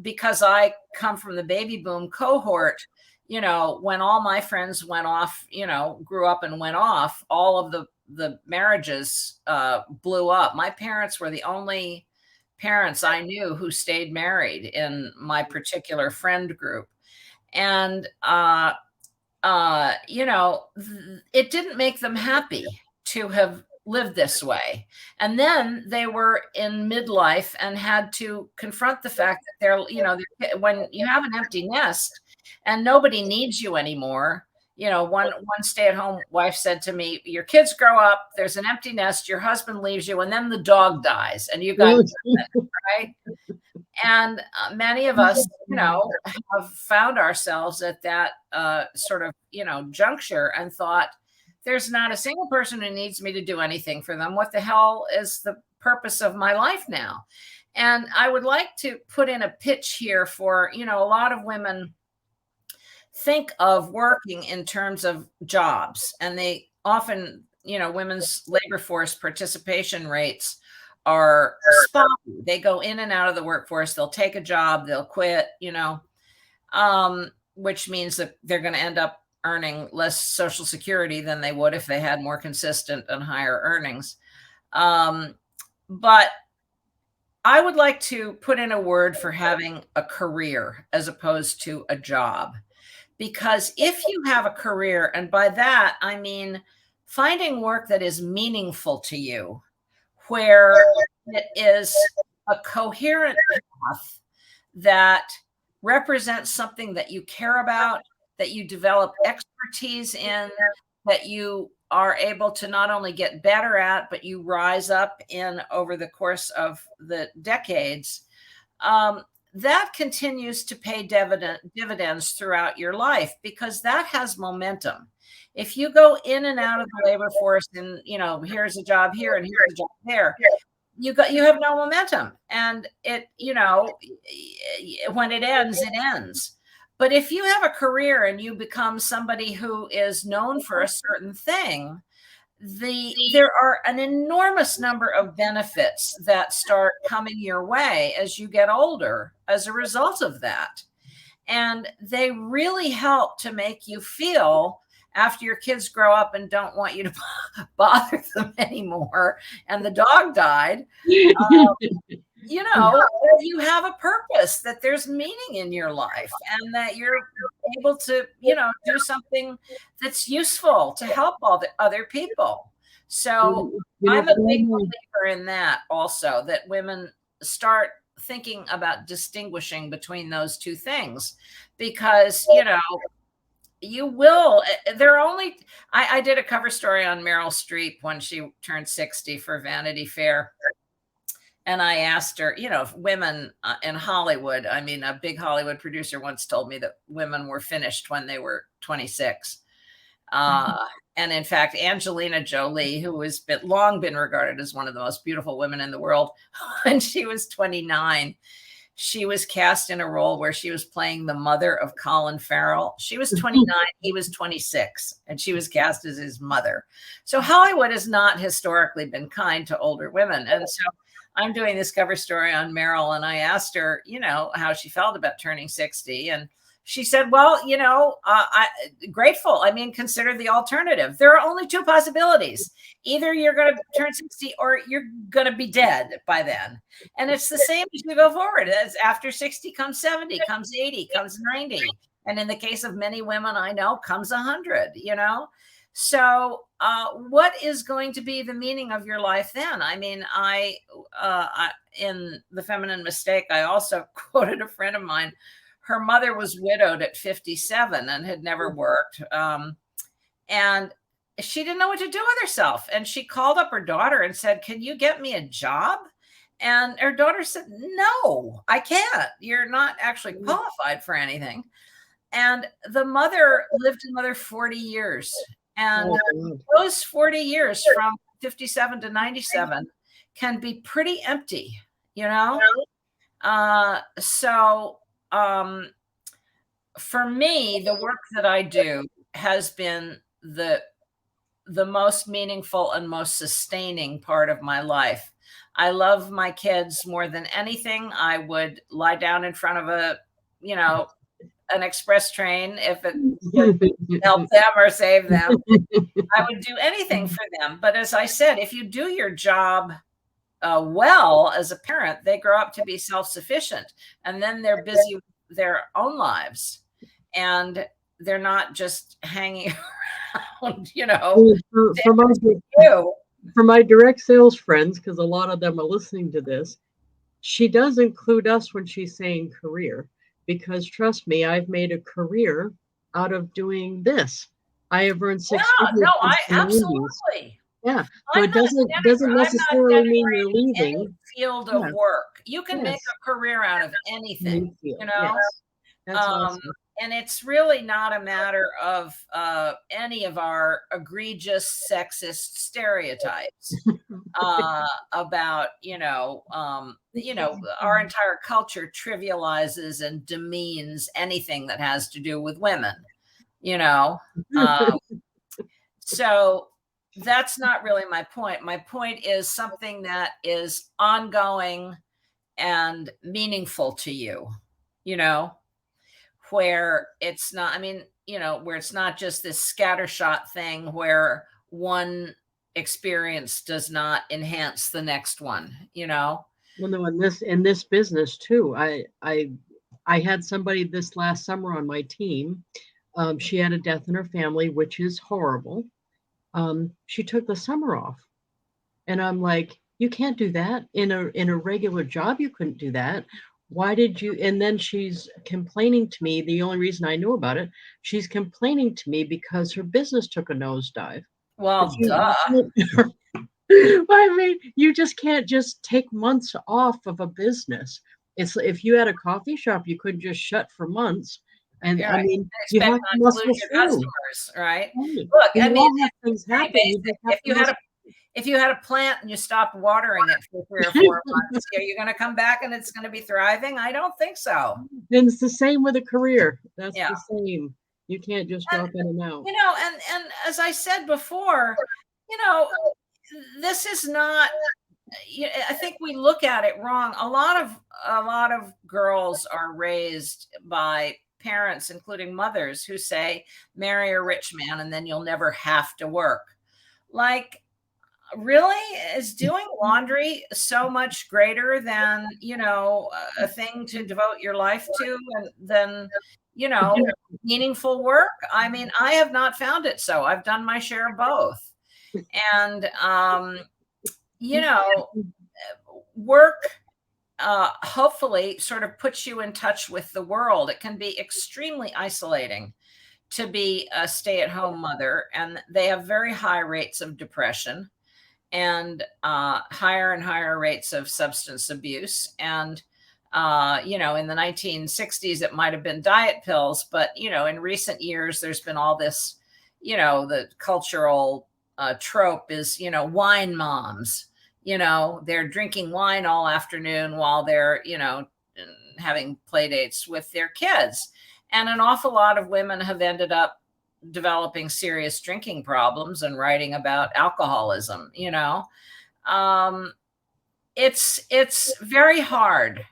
because I come from the baby boom cohort, when all my friends went off, grew up and went off, all of the marriages blew up. My parents were the only parents I knew who stayed married in my particular friend group. And it didn't make them happy to have lived this way. And then they were in midlife and had to confront the fact that when you have an empty nest and nobody needs you anymore. One stay-at-home wife said to me, your kids grow up, there's an empty nest, your husband leaves you, and then the dog dies, and you got right? And many of us, have found ourselves at that sort of, juncture and thought, there's not a single person who needs me to do anything for them. What the hell is the purpose of my life now? And I would like to put in a pitch here for, a lot of women think of working in terms of jobs, and they often, women's labor force participation rates are spotty. They go in and out of the workforce. They'll take a job, they'll quit, which means that they're going to end up earning less Social Security than they would if they had more consistent and higher earnings. But I would like to put in a word for having a career as opposed to a job. Because if you have a career, and by that, I mean finding work that is meaningful to you, where it is a coherent path that represents something that you care about, that you develop expertise in, that you are able to not only get better at, but you rise up in over the course of the decades, that continues to pay dividends throughout your life, because that has momentum. If you go in and out of the labor force and, here's a job here and here's a job there, you have no momentum. And it, when it ends, it ends. But if you have a career and you become somebody who is known for a certain thing, there are an enormous number of benefits that start coming your way as you get older as a result of that. And they really help to make you feel, after your kids grow up and don't want you to bother them anymore, and the dog died, you have a purpose, that there's meaning in your life, and that you're able to, do something that's useful to help all the other people. So I'm a big believer in that also, that women start thinking about distinguishing between those two things, because, you will, I did a cover story on Meryl Streep when she turned 60 for Vanity Fair. And I asked her, if women in Hollywood, I mean, a big Hollywood producer once told me that women were finished when they were 26. And in fact, Angelina Jolie, who has long been regarded as one of the most beautiful women in the world, when she was 29, she was cast in a role where she was playing the mother of Colin Farrell. She was 29, he was 26, and she was cast as his mother. So Hollywood has not historically been kind to older women. And so I'm doing this cover story on Meryl, and I asked her, how she felt about turning 60. And she said, well, grateful. I mean, consider the alternative. There are only two possibilities. Either you're going to turn 60 or you're going to be dead by then. And it's the same as you go forward. As after 60 comes 70, comes 80, comes 90. And in the case of many women I know, comes 100, So what is going to be the meaning of your life then? I mean, I in The Feminine Mistake, I also quoted a friend of mine. Her mother was widowed at 57 and had never worked. And she didn't know what to do with herself. And she called up her daughter and said, can you get me a job? And her daughter said, no, I can't. You're not actually qualified for anything. And the mother lived another 40 years. And those 40 years from 57 to 97 can be pretty empty, So for me, the work that I do has been the most meaningful and most sustaining part of my life. I love my kids more than anything. I would lie down in front of an express train if it would help them or save them. I would do anything for them. But as I said, if you do your job well as a parent, they grow up to be self-sufficient, and then they're busy with their own lives, and they're not just hanging around, For my, for my direct sales friends, because a lot of them are listening to this, she does include us when she's saying career, because trust me, I've made a career out of doing this. I have earned six Yeah, figures no, since the 90s. absolutely. Yeah. So it doesn't necessarily mean you're leaving any field of work. You can make Yes. a career out of anything, Yes. That's awesome. and it's really not a matter of any of our egregious sexist stereotypes about our entire culture trivializes and demeans anything that has to do with women. So that's not really my point. My point is something that is ongoing and meaningful to you, where it's not, where it's not just this scattershot thing where one experience does not enhance the next one. Well, no, in this business too, I had somebody this last summer on my team. She had a death in her family, which is horrible. She took the summer off, and I'm like, you can't do that in a regular job. You couldn't do that. Why did you? And then she's complaining to me. The only reason I know about it, she's complaining to me because her business took a nosedive. Well, duh. I mean, you just can't just take months off of a business. It's if you had a coffee shop, you couldn't just shut for months. And Yeah, I mean, you expect have to not to lose muscle your through. customers, right? Right. Look, We I mean, all have things pretty happen. You basic. just have to If you had a plant and you stopped watering it for 3 or 4 months, are you going to come back and it's going to be thriving? I don't think so. And it's the same with a career. That's Yeah. the same. You can't just drop in and out. And as I said before, this is not. I think we look at it wrong. A lot of girls are raised by parents, including mothers, who say, marry a rich man and then you'll never have to work. Like, really? Is doing laundry so much greater than, a thing to devote your life to, and then, meaningful work? I mean, I have not found it so. I've done my share of both. And, work hopefully sort of puts you in touch with the world. It can be extremely isolating to be a stay-at-home mother, and they have very high rates of depression and higher and higher rates of substance abuse. And in the 1960s, it might have been diet pills, but in recent years, there's been all this, the cultural trope is, wine moms. They're drinking wine all afternoon while they're, having play dates with their kids. And an awful lot of women have ended up developing serious drinking problems and writing about alcoholism. It's very hard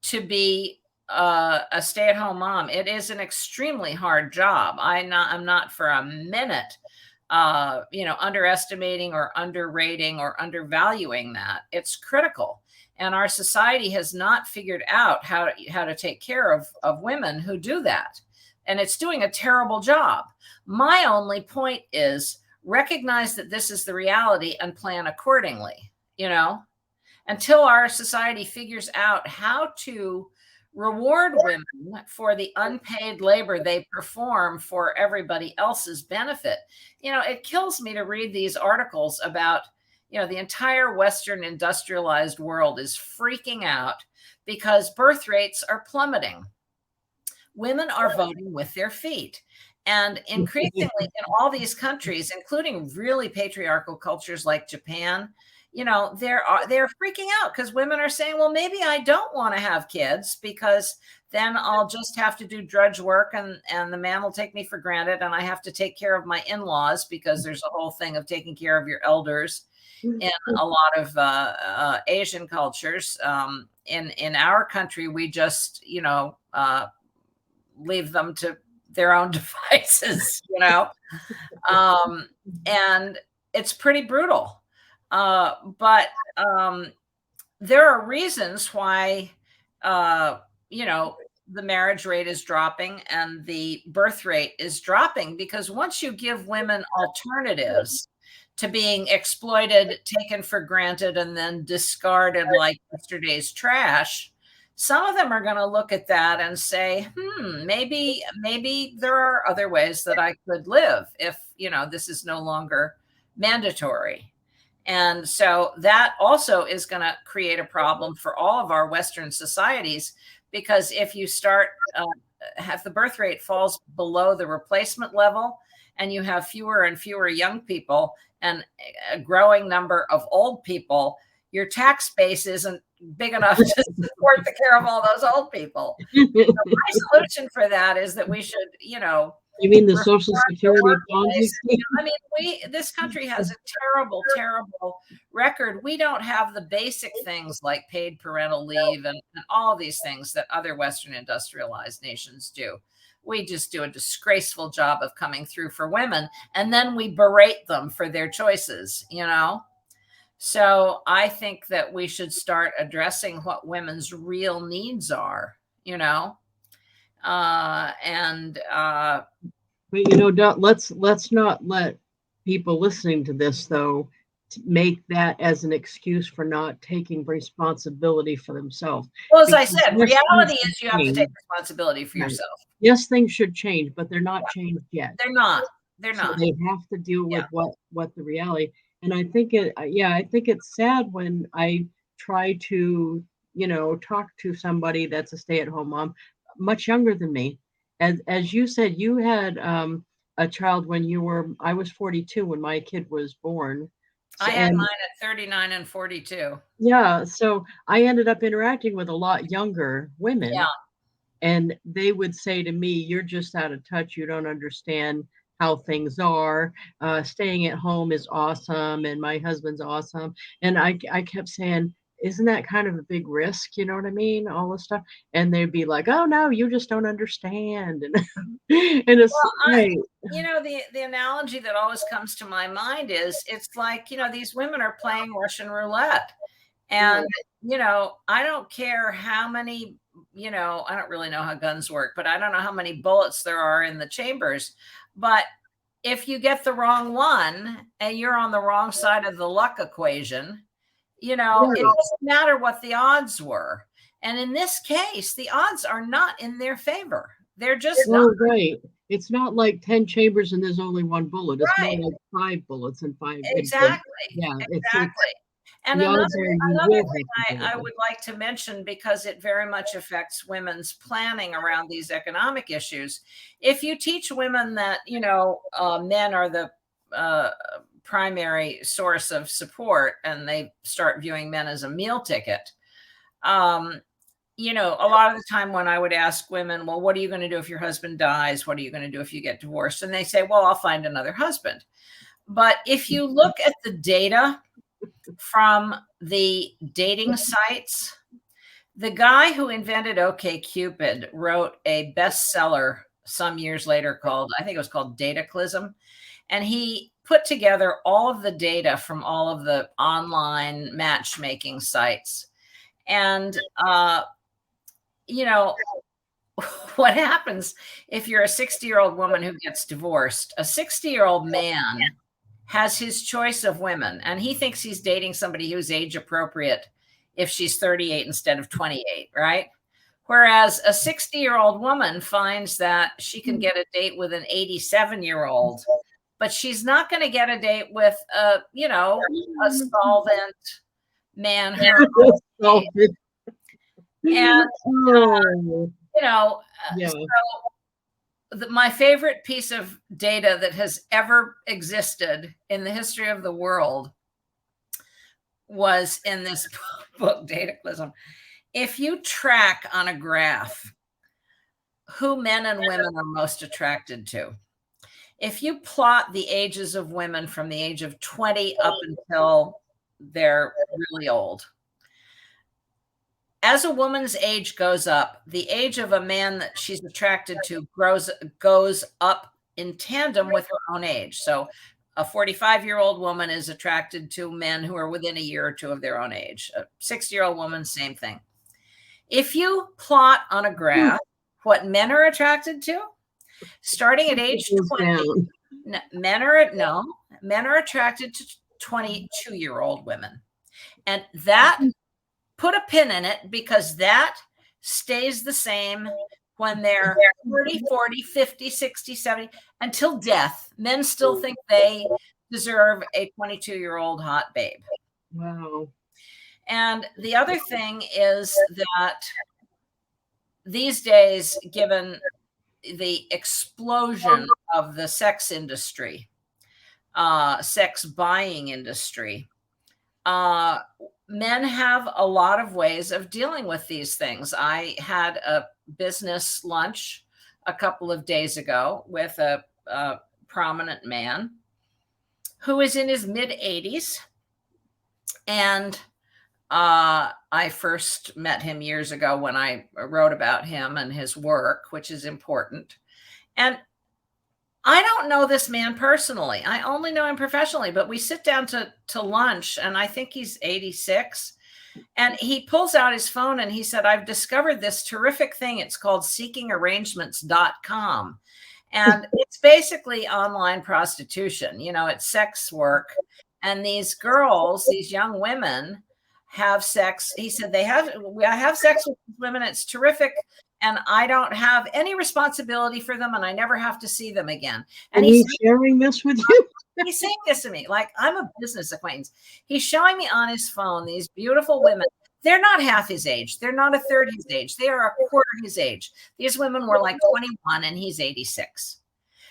to be a stay-at-home mom. It is an extremely hard job. I'm not for a minute underestimating or underrating or undervaluing that. It's critical. And our society has not figured out how to take care of women who do that. And it's doing a terrible job. My only point is recognize that this is the reality and plan accordingly, until our society figures out how to reward women for the unpaid labor they perform for everybody else's benefit. It kills me to read these articles about, the entire Western industrialized world is freaking out because birth rates are plummeting. Women are voting with their feet. And increasingly in all these countries, including really patriarchal cultures like Japan, they're freaking out because women are saying, well, maybe I don't want to have kids because then I'll just have to do drudge work and the man will take me for granted and I have to take care of my in-laws because there's a whole thing of taking care of your elders in a lot of Asian cultures. In our country, we just, leave them to their own devices, and it's pretty brutal. But there are reasons why, the marriage rate is dropping and the birth rate is dropping, because once you give women alternatives to being exploited, taken for granted, and then discarded like yesterday's trash, some of them are going to look at that and say, maybe there are other ways that I could live if, this is no longer mandatory. And so that also is going to create a problem for all of our Western societies, because if you start, have the birth rate falls below the replacement level and you have fewer and fewer young people and a growing number of old people, your tax base isn't big enough to support the care of all those old people. So my solution for that is that we should, You mean the Social Security policy? I mean, this country has a terrible, terrible record. We don't have the basic things like paid parental leave and all of these things that other Western industrialized nations do. We just do a disgraceful job of coming through for women, and then we berate them for their choices, So I think that we should start addressing what women's real needs are, But let's not let people listening to this though make that as an excuse for not taking responsibility for themselves. Well, as I said, reality is you have to take responsibility for yourself. Yes, things should change, but they're not changed yet. They're not. They're not. So they have to deal with what the reality. And I think it's sad when I try to, talk to somebody that's a stay-at-home mom, much younger than me. As you said, you had a child when I was 42 when my kid was born. I had mine at 39 and 42. Yeah, so I ended up interacting with a lot younger women. Yeah. And they would say to me, you're just out of touch. You don't understand how things are. Staying at home is awesome. And my husband's awesome. And I kept saying, isn't that kind of a big risk? You know what I mean? All this stuff. And they'd be like, oh, no, you just don't understand. And, and it's the analogy that always comes to my mind is it's like, these women are playing Russian roulette. And, I don't care how many, I don't really know how guns work, but I don't know how many bullets there are in the chambers. But if you get the wrong one and you're on the wrong side of the luck equation, it doesn't matter what the odds were. And in this case, the odds are not in their favor. They're just not. Right. It's not like 10 chambers and there's only one bullet. It's more like 5 bullets and 5. Exactly. Yeah. Exactly. And another thing I would like to mention, because it very much affects women's planning around these economic issues. If you teach women that, men are the primary source of support and they start viewing men as a meal ticket, a lot of the time when I would ask women, well, what are you going to do if your husband dies? What are you going to do if you get divorced? And they say, well, I'll find another husband. But if you look at the data from the dating sites, the guy who invented OkCupid wrote a bestseller some years later I think it was called Dataclysm. And he put together all of the data from all of the online matchmaking sites. And, what happens if you're a 60-year-old woman who gets divorced? A 60-year-old man has his choice of women, and he thinks he's dating somebody who's age appropriate if she's 38 instead of 28, right? Whereas a 60-year-old woman finds that she can get a date with an 87-year-old, but she's not going to get a date with a solvent man her own age. And my favorite piece of data that has ever existed in the history of the world was in this book, Dataclysm. If you track on a graph who men and women are most attracted to, if you plot the ages of women from the age of 20 up until they're really old, as a woman's age goes up, the age of a man that she's attracted to goes up in tandem with her own age. So a 45-year-old woman is attracted to men who are within a year or two of their own age. A 60-year-old woman, same thing. If you plot on a graph what men are attracted to, starting at age 20, men are attracted to 22-year-old women. And that, put a pin in it, because that stays the same when they're 30, 40, 50, 60, 70, until death. Men still think they deserve a 22-year-old hot babe. Wow. And the other thing is that these days, given the explosion of the sex industry, sex buying industry, men have a lot of ways of dealing with these things. I had a business lunch a couple of days ago with a prominent man who is in his mid-80s. And I first met him years ago when I wrote about him and his work, which is important. And I don't know this man personally. I only know him professionally, but we sit down to lunch, and I think he's 86. And he pulls out his phone and he said, I've discovered this terrific thing. It's called seekingarrangements.com. And it's basically online prostitution. You know, it's sex work. And these girls, these young women, have sex. He said, I have sex with women. It's terrific. And I don't have any responsibility for them, and I never have to see them again. And he's sharing this with you? He's saying this to me like I'm a business acquaintance. He's showing me on his phone these beautiful women. They're not half his age. They're not a third his age. They are a quarter his age. These women were like 21, and he's 86.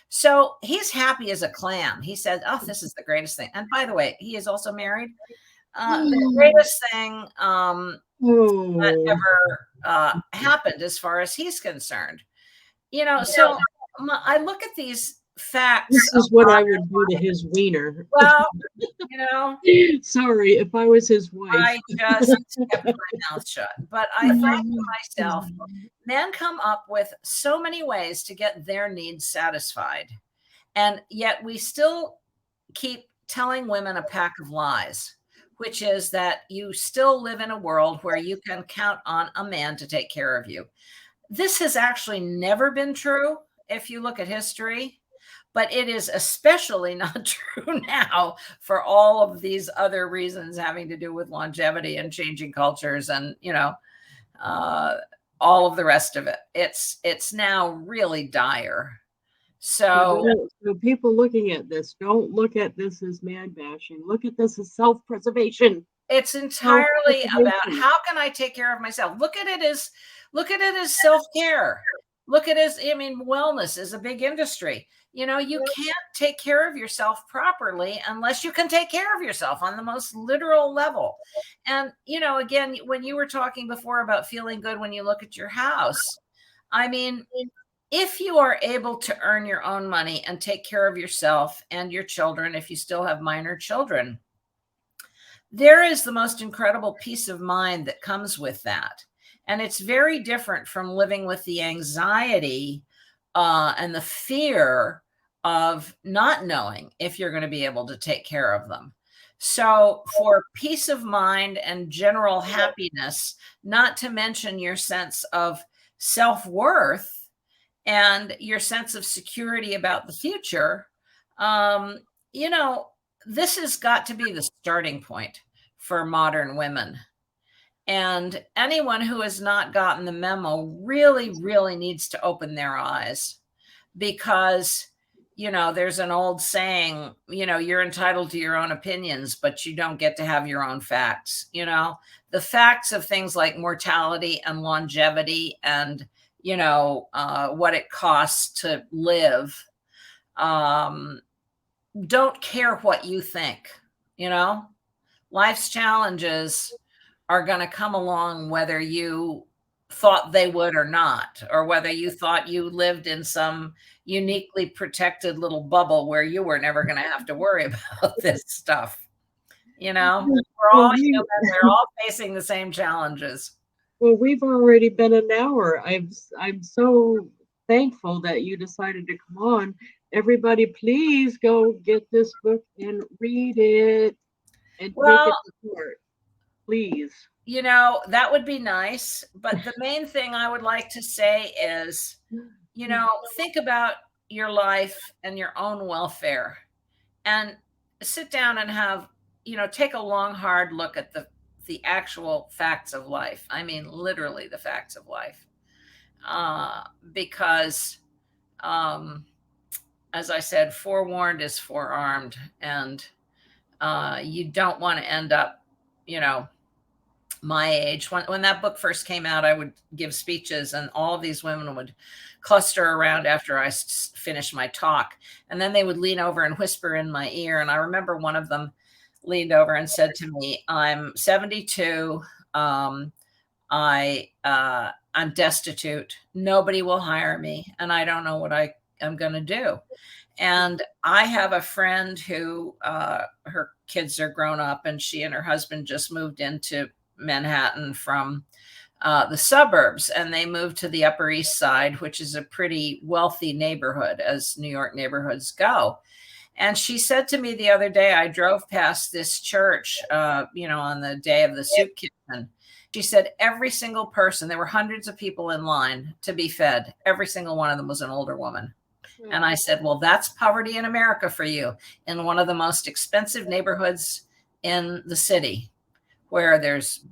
So he's happy as a clam. He said, oh, this is the greatest thing. And by the way, he is also married. The greatest thing that ever happened as far as he's concerned. You know, so I look at these facts. This is what I would do to his wiener. Well, you know. Sorry, if I was his wife. I just kept my mouth shut. But I thought to myself, men come up with so many ways to get their needs satisfied. And yet we still keep telling women a pack of lies, which is that you still live in a world where you can count on a man to take care of you. This has actually never been true if you look at history, but it is especially not true now for all of these other reasons having to do with longevity and changing cultures and, you know, all of the rest of it. It's now really dire. So people looking at this, don't look at this as man bashing. Look at this as self-preservation. It's entirely about how can I take care of myself? Look at it as self-care. Look at it as, I mean, wellness is a big industry. You know, you can't take care of yourself properly unless you can take care of yourself on the most literal level. And, you know, again, when you were talking before about feeling good when you look at your house, I mean, if you are able to earn your own money and take care of yourself and your children, if you still have minor children, there is the most incredible peace of mind that comes with that. And it's very different from living with the anxiety and the fear of not knowing if you're going to be able to take care of them. So for peace of mind and general happiness, not to mention your sense of self-worth, and your sense of security about the future, you know, this has got to be the starting point for modern women. And anyone who has not gotten the memo really, really needs to open their eyes, because, you know, there's an old saying, you know, you're entitled to your own opinions, but you don't get to have your own facts. You know, the facts of things like mortality and longevity and, you know, what it costs to live, don't care what you think, you know, life's challenges are going to come along whether you thought they would or not, or whether you thought you lived in some uniquely protected little bubble where you were never going to have to worry about this stuff. You know, we're Well, all human. We're all facing the same challenges. we've already been an hour. I'm so thankful that you decided to come on. Everybody, please go get this book and read it and take Well, it to court, please. you know, that would be nice. But the main thing I would like to say is, you know, think about your life and your own welfare and sit down and have, you know, take a long, hard look at the actual facts of life. I mean, literally the facts of life. Because, as I said, forewarned is forearmed. And you don't want to end up, you know, my age. When that book first came out, I would give speeches and all of these women would cluster around after I finished my talk. And then they would lean over and whisper in my ear. And I remember one of them leaned over and said to me, I'm 72. I'm destitute. Nobody will hire me. And I don't know what I am going to do. And I have a friend who her kids are grown up and she and her husband just moved into Manhattan from the suburbs, and they moved to the Upper East Side, which is a pretty wealthy neighborhood as New York neighborhoods go. And she said to me the other day, I drove past this church, you know, on the day of the soup kitchen. She said every single person, there were hundreds of people in line to be fed. Every single one of them was an older woman. And I said, well, that's poverty in America for you, in one of the most expensive neighborhoods in the city, where there's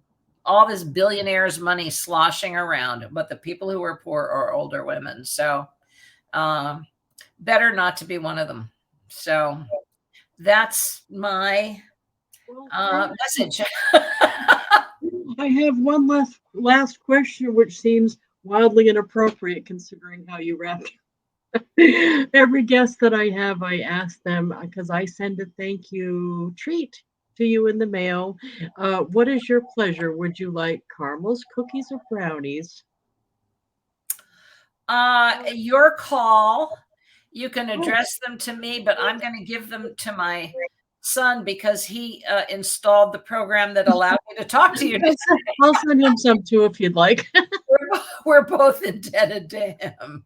all this billionaires' money sloshing around, but the people who are poor are older women. So better not to be one of them. So that's my message. I have one last question, which seems wildly inappropriate considering how you wrapped. Every guest that I have, I ask them because I send a thank you treat to you in the mail. What is your pleasure? Would you like caramels, cookies, or brownies? Your call. You can address them to me, but I'm going to give them to my son because he installed the program that allowed me to talk to you. I'll send him some too if you'd like. We're both indebted to him.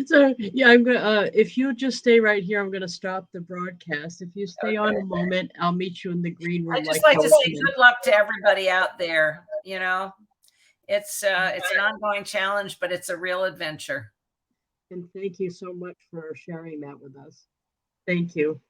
So yeah, I'm gonna. If you just stay right here, I'm gonna stop the broadcast. If you stay on a moment, I'll meet you in the green room. I just like to say good luck to everybody out there. You know, it's an ongoing challenge, but it's a real adventure. And thank you so much for sharing that with us. Thank you.